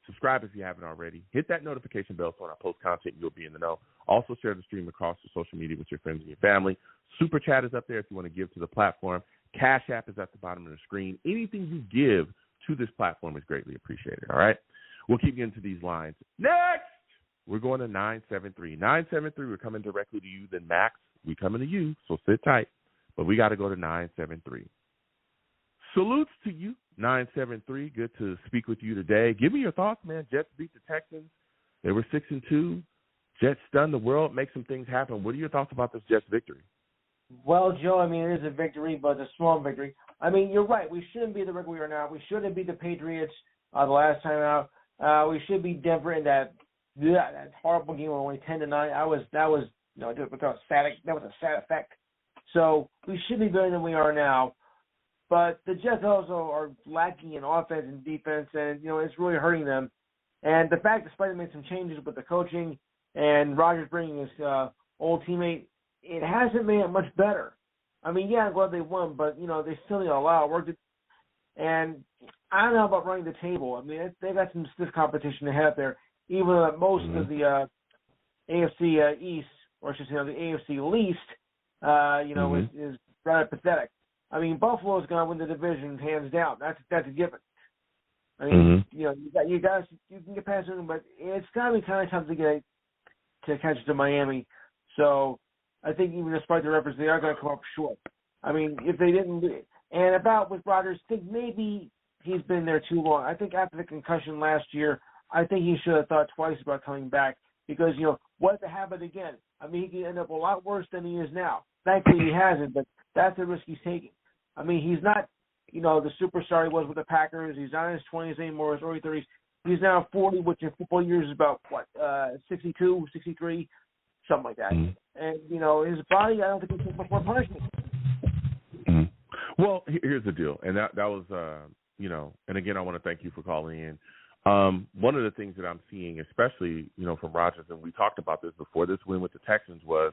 Subscribe if you haven't already. Hit that notification bell so when I post content, you'll be in the know. Also, share the stream across your social media with your friends and your family. Super Chat is up there if you want to give to the platform. Cash App is at the bottom of the screen. Anything you give to this platform is greatly appreciated, all right? We'll keep getting to these lines. Next, we're going to 973. 973, we're coming directly to you. Then, Max, we coming to you, so sit tight. But we got to go to 973. Salutes to you, 973. Good to speak with you today. Give me your thoughts, man. Jets beat the Texans. They were 6-2. Jets stunned the world, make some things happen. What are your thoughts about this Jets victory? Well, Joe, it is a victory, but it's a small victory. You're right. We shouldn't be the record we are now. We shouldn't be the Patriots the last time out. We should be Denver in that horrible game where only 10-9. That was a sad effect. So we should be better than we are now. But the Jets also are lacking in offense and defense, and, it's really hurting them. And the fact that Spider made some changes with the coaching and Rodgers bringing his old teammate, it hasn't made it much better. I'm glad they won, but, they still need a lot of work. And I don't know about running the table. They've got some stiff competition ahead there, even though most of the AFC East, or I should say the AFC least, is rather pathetic. Buffalo's going to win the division hands down. That's a given. You can get past them, but it's got to be kind of tough to catch to Miami. So I think even despite the records, they are going to come up short. If they didn't, and about with Rodgers, I think maybe he's been there too long. I think after the concussion last year, I think he should have thought twice about coming back because what to happen again? He could end up a lot worse than he is now. Thankfully, he hasn't, but that's the risk he's taking. He's not, the superstar he was with the Packers. He's not in his 20s anymore, his early 30s. He's now 40, which in football years is about, 62, 63, something like that. And, his body, I don't think he's looking for punishment. Well, here's the deal, and that was, and again, I want to thank you for calling in. One of the things that I'm seeing, especially, from Rodgers, and we talked about this before this win with the Texans, was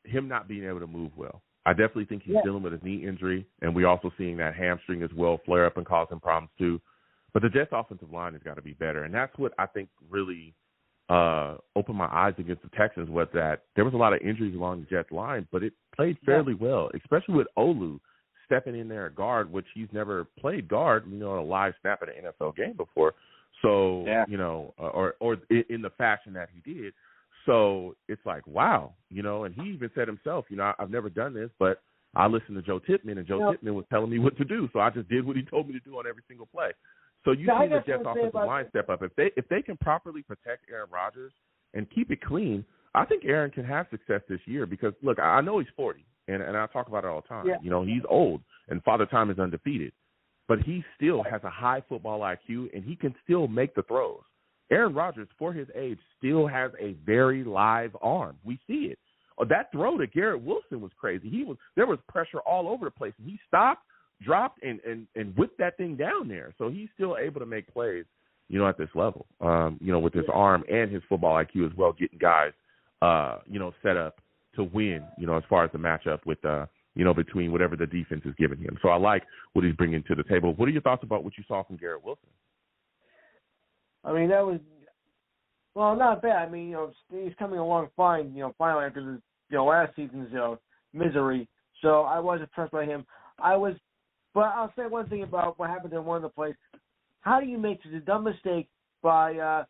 him not being able to move well. I definitely think he's dealing with a knee injury, and we're also seeing that hamstring as well flare up and cause him problems too. But the Jets' offensive line has got to be better, and that's what I think really opened my eyes against the Texans was that there was a lot of injuries along the Jets' line, but it played fairly well, especially with Olu stepping in there at guard, which he's never played guard, a live snap at an NFL game before. So, or in the fashion that he did. So it's like, wow, and he even said himself, I've never done this, but I listened to Joe Tippmann, and Joe Tippmann was telling me what to do. So I just did what he told me to do on every single play. So you see the Jets offensive line step up. If they can properly protect Aaron Rodgers and keep it clean, I think Aaron can have success this year because, look, I know he's 40, and I talk about it all the time. Yeah. He's old, and Father Time is undefeated. But he still has a high football IQ, and he can still make the throws. Aaron Rodgers, for his age, still has a very live arm. We see it. That throw to Garrett Wilson was crazy. There was pressure all over the place. He stopped, dropped, and whipped that thing down there. So he's still able to make plays. at this level, with his arm and his football IQ as well, getting guys, set up to win, as far as the matchup with, between whatever the defense is giving him. So I like what he's bringing to the table. What are your thoughts about what you saw from Garrett Wilson? I mean, that was, not bad. I mean, he's coming along fine, finally after the, last season's, misery. So I was impressed by him. But I'll say one thing about what happened in one of the plays. How do you make such a dumb mistake by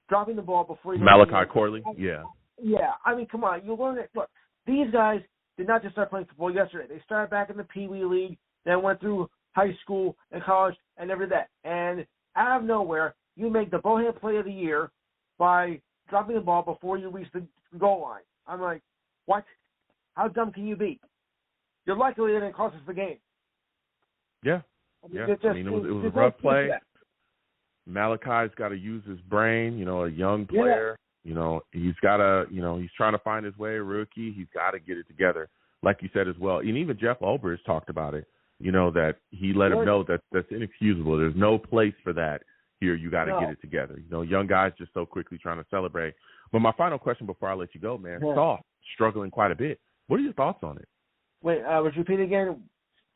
dropping the ball before you Malachi Corley? Yeah. Yeah. I mean, come on. You learn it. Look, these guys did not just start playing football yesterday. They started back in the Pee Wee League, then went through high school and college and everything. And out of nowhere, you make the bowhead play of the year by dropping the ball before you reach the goal line. I'm like, what? How dumb can you be? You're lucky it didn't cost us the game. Yeah. It was a rough play. Malachi's got to use his brain, a young player. Yeah. He's got to, he's trying to find his way, a rookie. He's got to get it together, like you said as well. And even Jeff Olbers talked about it, that he let him know that that's inexcusable. There's no place for that here. You got to get it together. Young guys just so quickly trying to celebrate. But my final question before I let you go, man, Sauce struggling quite a bit. What are your thoughts on it? Wait, would you repeat again?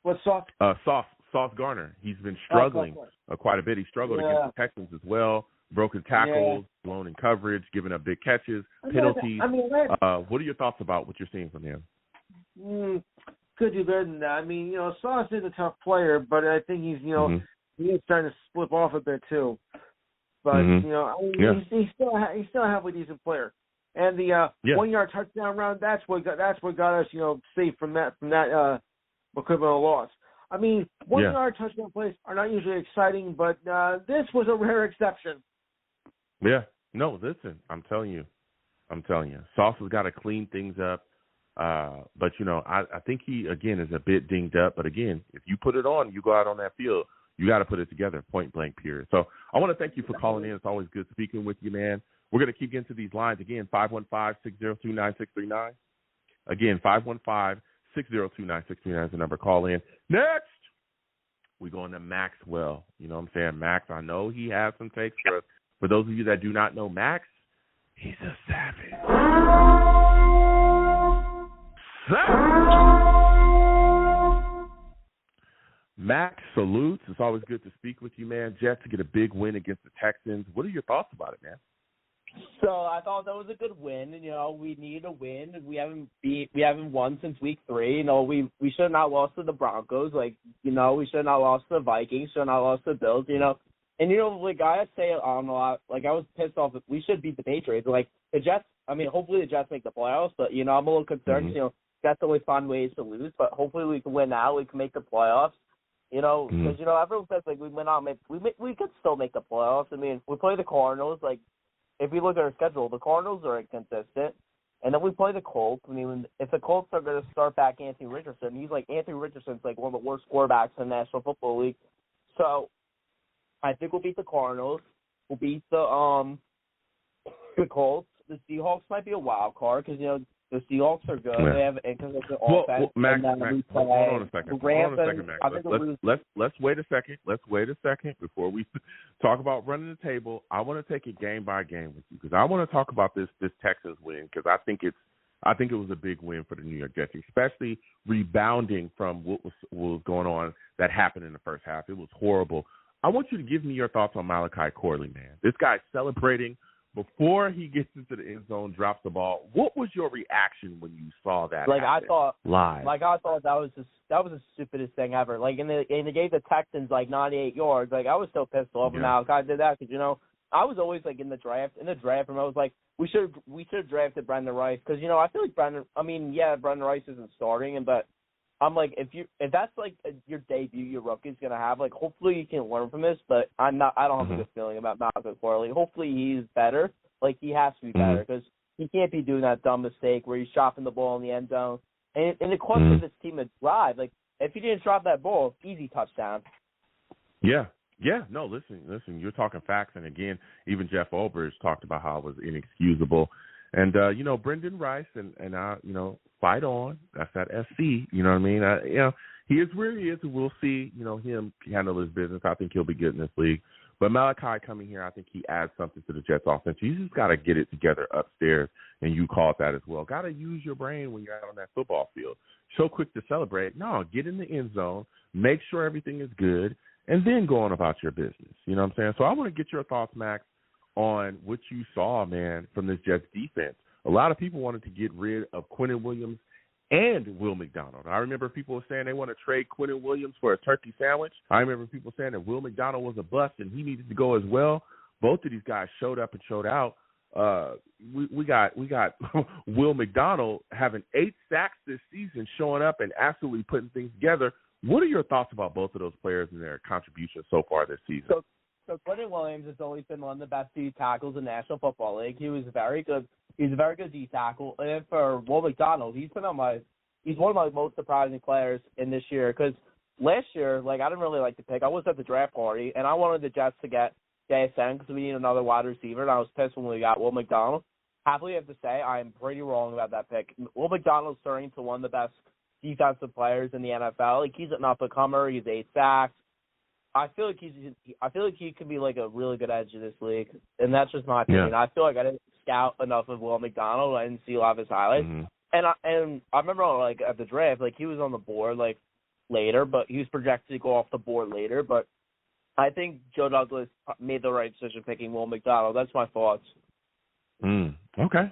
What's Sauce? Sauce Gardner. He's been struggling quite a bit. He struggled against the Texans as well. Broken tackles, blown in coverage, giving up big catches, penalties. What are your thoughts about what you're seeing from him? Could do better than that. I mean, Sauce is a tough player, but I think he's, he's starting to slip off a bit too. But he's still a halfway decent player. And the 1 yard touchdown run, that's what got us, safe from that equivalent of loss. I mean, 1 yard touchdown plays are not usually exciting, but this was a rare exception. Yeah. No, listen, I'm telling you. Sauce has got to clean things up. But, I think he, again, is a bit dinged up. But, again, if you put it on, you go out on that field, you got to put it together, point blank, period. So I want to thank you for calling in. It's always good speaking with you, man. We're going to keep getting to these lines. Again, 515-602-9639. Again, 515-602-9639 is the number. Call in. Next, we're going to Maxwell. You know what I'm saying? Max, I know he has some takes for us. For those of you that do not know Max, he's a savage. Max salutes. It's always good to speak with you, man. Jets to get a big win against the Texans. What are your thoughts about it, man? So I thought that was a good win. We need a win. We haven't won since week 3. We should have not lost to the Broncos. We should have not lost to the Vikings. Should have not lost to the Bills. And I say it on a lot. I was pissed off that we should beat the Patriots. The Jets. I mean, hopefully the Jets make the playoffs. But I'm a little concerned. Mm-hmm. Jets always find ways to lose. But hopefully we can win now. We can make the playoffs. Because everyone says we went out. We could still make the playoffs. I mean, we play the Cardinals. If we look at our schedule, the Cardinals are inconsistent, and then we play the Colts. I mean, if the Colts are going to start back Anthony Richardson, Anthony Richardson's one of the worst quarterbacks in the National Football League. So I think we'll beat the Cardinals. We'll beat the Colts. The Seahawks might be a wild card because the Seahawks are good. Yeah. They have inconsistent offense. Max, hold on a second, Max. Let's wait a second. Let's wait a second before we talk about running the table. I want to take it game by game with you because I want to talk about this Texans win because I think it was a big win for the New York Jets, especially rebounding from what was going on that happened in the first half. It was horrible. I want you to give me your thoughts on Malachi Corley, man. This guy's celebrating before he gets into the end zone, drops the ball. What was your reaction when you saw that? I thought live. I thought that was the stupidest thing ever. And they gave the Texans 98 yards. I was so pissed off when Malachi did that because I was always in the draft, and I was like, we should have drafted Brandon Rice because I feel like Brandon Rice isn't starting, but I'm like, if that's your debut, your rookie's gonna have, hopefully you can learn from this. But I don't have a good feeling about Malachi Corley. Hopefully he's better. He has to be better because he can't be doing that dumb mistake where he's dropping the ball in the end zone. And it cost this team a drive. If he didn't drop that ball, easy touchdown. Yeah. No, listen. You're talking facts, and again, even Jeff Olbers talked about how it was inexcusable. And Brendan Rice and I, fight on. That's that SC. You know what I mean? He is where he is, and we'll see. Him handle his business. I think he'll be good in this league. But Malachi coming here, I think he adds something to the Jets offense. You just got to get it together upstairs, and you called that as well. Got to use your brain when you're out on that football field. So quick to celebrate. No, get in the end zone, make sure everything is good, and then go on about your business. You know what I'm saying? So I want to get your thoughts, Max, on what you saw, man, from this Jets defense. A lot of people wanted to get rid of Quinnen Williams and Will McDonald. I remember people saying they want to trade Quinnen Williams for a turkey sandwich. I remember people saying that Will McDonald was a bust and he needed to go as well. Both of these guys showed up and showed out. We got Will McDonald having 8 sacks this season, showing up and absolutely putting things together. What are your thoughts about both of those players and their contributions so far this season? So Quinnen Williams has always been one of the best D tackles in the National Football League. He was very good. He's a very good D tackle. And for Will McDonald, he's one of my most surprising players in this year because last year, I didn't really like the pick. I was at the draft party, and I wanted the Jets to get JSN because we need another wide receiver, and I was pissed when we got Will McDonald. Happily, I have to say I am pretty wrong about that pick. Will McDonald's turning to one of the best defensive players in the NFL. He's an up-and-comer. He's 8 sacks. I feel like he could be a really good edge in this league, and that's just my opinion. Yeah. I feel like I didn't scout enough of Will McDonald. I didn't see a lot of his highlights, and I remember at the draft, he was on the board later, but he was projected to go off the board later. But I think Joe Douglas made the right decision picking Will McDonald. That's my thoughts. Okay.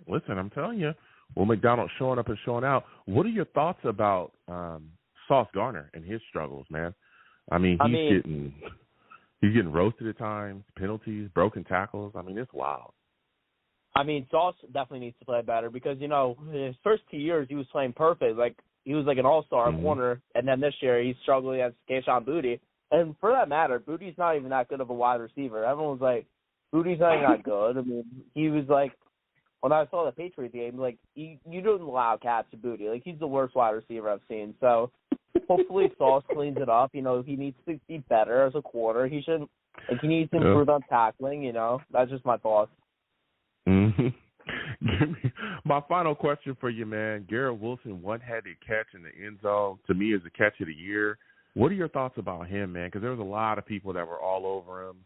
Listen, I'm telling you, Will McDonald showing up and showing out. What are your thoughts about Sauce Gardner and his struggles, man? He's getting roasted at times, penalties, broken tackles. It's wild. Sauce definitely needs to play better because, his first 2 years he was playing perfect. He was an all-star corner, and then this year he's struggling against Kayshon Boutte. And for that matter, Boutte's not even that good of a wide receiver. Everyone's Boutte's not even that good. He was when I saw the Patriots game, you don't allow catch to Boutte. He's the worst wide receiver I've seen. So hopefully Sauce cleans it up. He needs to be better as a quarter. He shouldn't. He needs to improve on tackling. That's just my thoughts. My final question for you, man. Garrett Wilson, one-handed catch in the end zone, to me is the catch of the year. What are your thoughts about him, man? Because there was a lot of people that were all over him,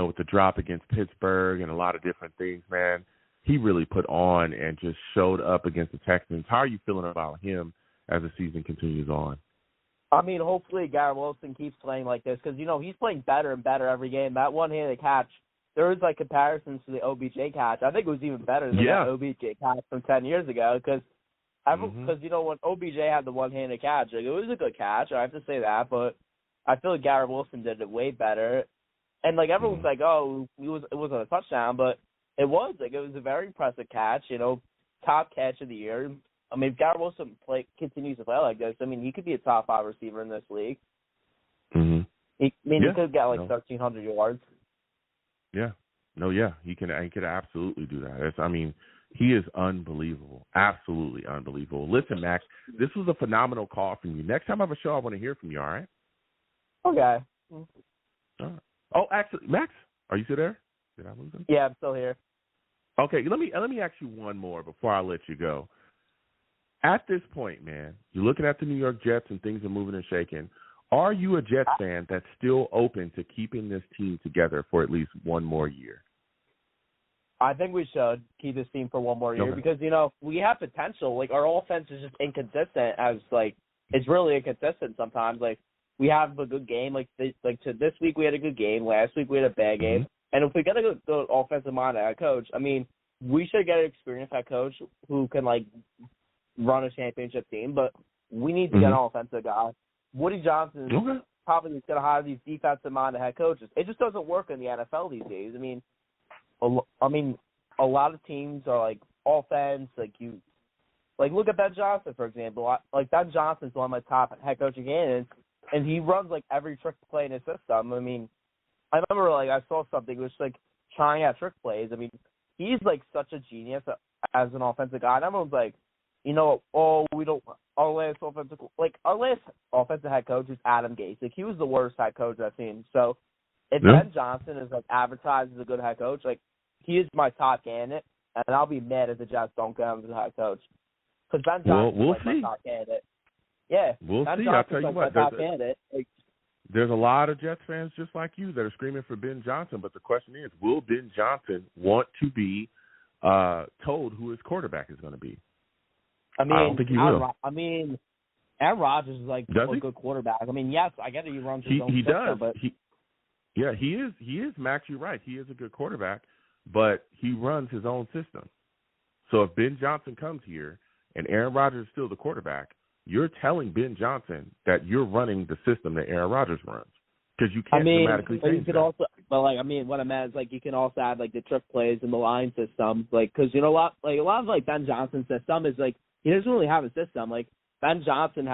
with the drop against Pittsburgh and a lot of different things, man. He really put on and just showed up against the Texans. How are you feeling about him as the season continues on? Hopefully Garrett Wilson keeps playing like this because, he's playing better and better every game. That one-handed catch, there was, comparisons to the OBJ catch. I think it was even better than that OBJ catch from 10 years ago because, when OBJ had the one-handed catch, it was a good catch. I have to say that, but I feel like Garrett Wilson did it way better. And, everyone's it wasn't a touchdown, but it was. It was a very impressive catch, top catch of the year. If Garrett Wilson continues to play like this, he could be a top 5 receiver in this league. He could get 1,300 yards. Yeah. He can absolutely do that. He is unbelievable. Absolutely unbelievable. Listen, Max, this was a phenomenal call from you. Next time I have a show, I want to hear from you, all right? Okay. All right. Oh, actually, Max, are you still there? Did I lose him? Yeah, I'm still here. Okay, let me ask you one more before I let you go. At this point, man, you're looking at the New York Jets and things are moving and shaking. Are you a Jets fan that's still open to keeping this team together for at least one more year? I think we should keep this team for one more year because, we have potential. Our offense is just inconsistent it's really inconsistent sometimes. We have a good game. This week we had a good game. Last week we had a bad game. And if we get a good offensive minded head coach, we should get an experienced head coach who can, run a championship team. But we need to get an offensive guy. Woody Johnson is probably going to hire these defensive minded head coaches. It just doesn't work in the NFL these days. A lot of teams are offense. Look at Ben Johnson, for example. Ben Johnson's one of my top head coaching candidates, and he runs every trick play in his system. I remember I saw something which trying out trick plays. He's such a genius as an offensive guy. And everyone's our last offensive head coach is Adam Gase. He was the worst head coach I've seen. So if Ben Johnson is advertised as a good head coach, he is my top candidate, and I'll be mad if the Jets don't get him as a head coach. Because Ben Johnson is my top candidate. Yeah, we'll Ben see. Johnson's I'll tell you my top candidate. there's a lot of Jets fans just like you that are screaming for Ben Johnson, but the question is, will Ben Johnson want to be told who his quarterback is going to be? I don't think he will. Aaron Rodgers is like Does a he? good quarterback. I mean, yes, I get it. He runs his own He system, does. but He is, Max, you're right. He is a good quarterback, but he runs his own system. So if Ben Johnson comes here and Aaron Rodgers is still the quarterback, you're telling Ben Johnson that you're running the system that Aaron Rodgers runs, because you can't dramatically but change you could that. also, what I meant is like you can also add like the trick plays and the line system, like because a lot of like Ben Johnson's system is like he doesn't really have a system. Like Ben Johnson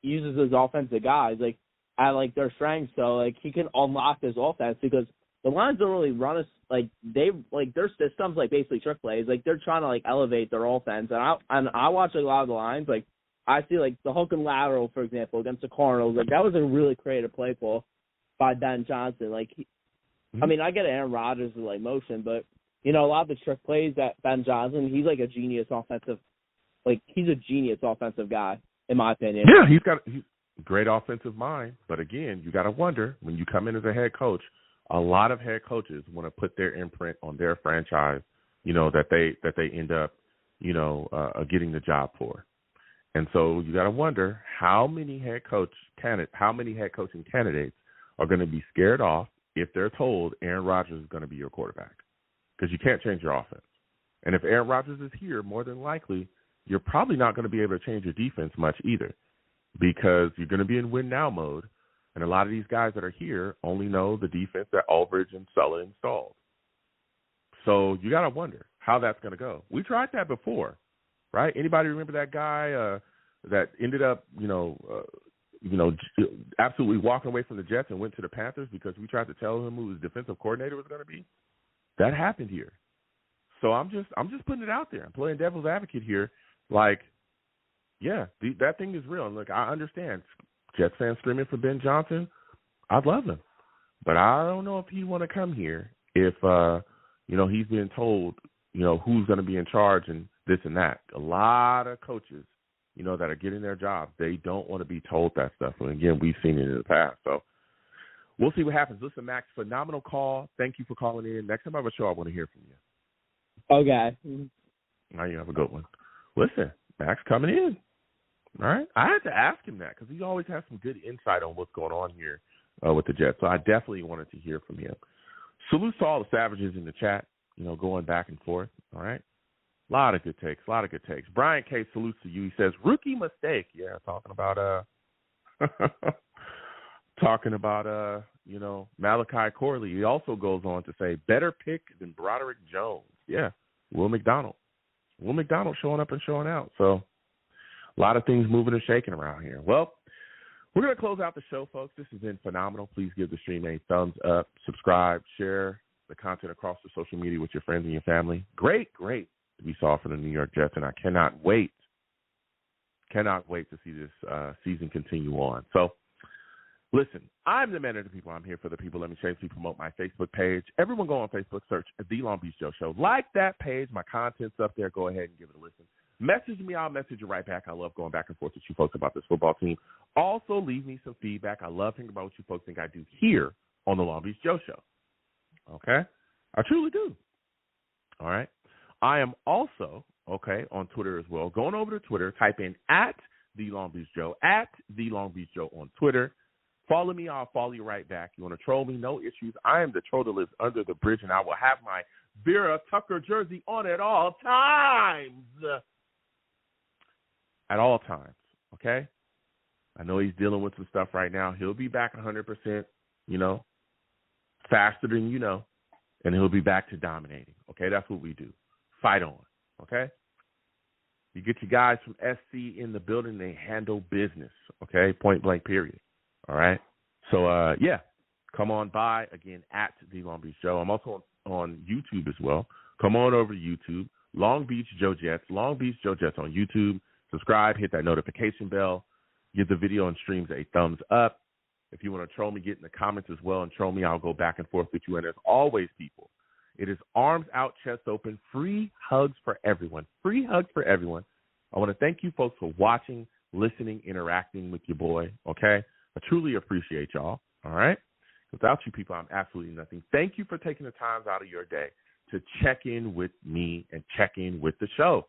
uses his offensive guys like at like their strengths, so like he can unlock his offense because the Lions don't really run their systems like basically trick plays. Like they're trying to like elevate their offense, and I watch like, a lot of the Lions. Like I see like the hook and lateral, for example, against the Cardinals. Like that was a really creative play call by Ben Johnson. Like, I get Aaron Rodgers' like motion, but a lot of the trick plays that Ben Johnson, he's like a genius offensive guy, in my opinion. Yeah, he's great offensive mind, but again, you got to wonder when you come in as a head coach. A lot of head coaches want to put their imprint on their franchise, that they end up, getting the job for, and so you got to wonder how many head coaching candidates are going to be scared off if they're told Aaron Rodgers is going to be your quarterback, because you can't change your offense, and if Aaron Rodgers is here, more than likely you're probably not going to be able to change your defense much either, because you're going to be in win now mode. And a lot of these guys that are here only know the defense that Aldridge and Sulla installed. So you got to wonder how that's going to go. We tried that before, right? Anybody remember that guy that ended up, absolutely walking away from the Jets and went to the Panthers because we tried to tell him who his defensive coordinator was going to be? That happened here. So I'm just putting it out there. I'm playing devil's advocate here. Like, yeah, that thing is real. And look, I understand. Jets fans screaming for Ben Johnson, I'd love him. But I don't know if he'd want to come here if, he's being told, who's going to be in charge and this and that. A lot of coaches, that are getting their jobs, they don't want to be told that stuff. And, again, we've seen it in the past. So we'll see what happens. Listen, Max, phenomenal call. Thank you for calling in. Next time I have a show, I want to hear from you. Okay. Now you have a good one. Listen, Max coming in. All right. I had to ask him that because he always has some good insight on what's going on here with the Jets. So I definitely wanted to hear from him. Salute to all the savages in the chat, going back and forth. All right. A lot of good takes. Brian K. salutes to you. He says, rookie mistake. Yeah, talking about Malachi Corley. He also goes on to say, better pick than Broderick Jones. Yeah, Will McDonald. Will McDonald showing up and showing out. So a lot of things moving and shaking around here. Well, we're going to close out the show, folks. This has been phenomenal. Please give the stream a thumbs up, subscribe, share the content across the social media with your friends and your family. Great we saw from the New York Jets, and I cannot wait to see this season continue on. So, listen, I'm the man of the people. I'm here for the people. Let me shamelessly promote my Facebook page. Everyone go on Facebook, search The Long Beach Joe Show. Like that page. My content's up there. Go ahead and give it a listen. Message me. I'll message you right back. I love going back and forth with you folks about this football team. Also, leave me some feedback. I love thinking about what you folks think I do here on the Long Beach Joe Show. Okay? I truly do. All right? I am also, on Twitter as well. Going over to Twitter, type in @The Long Beach Joe, @The Long Beach Joe on Twitter. Follow me. I'll follow you right back. You want to troll me? No issues. I am the troll that lives under the bridge, and I will have my Vera Tucker jersey on at all times. At all times, okay? I know he's dealing with some stuff right now. He'll be back 100%, faster than you know, and he'll be back to dominating, okay? That's what we do. Fight on, okay? You get your guys from SC in the building, they handle business, okay? Point blank, period, all right? So, come on by, again, @The Long Beach Joe. I'm also on YouTube as well. Come on over to YouTube, Long Beach Joe Jets on YouTube. Subscribe, hit that notification bell, give the video and streams a thumbs up. If you want to troll me, get in the comments as well and troll me. I'll go back and forth with you. And as always, people, it is arms out, chest open, free hugs for everyone. Free hugs for everyone. I want to thank you folks for watching, listening, interacting with your boy, okay? I truly appreciate y'all, All right? Without you people, I'm absolutely nothing. Thank you for taking the time out of your day to check in with me and check in with the show.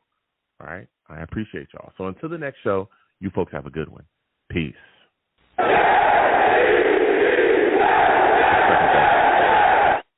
All right? I appreciate y'all. So until the next show, you folks have a good one. Peace.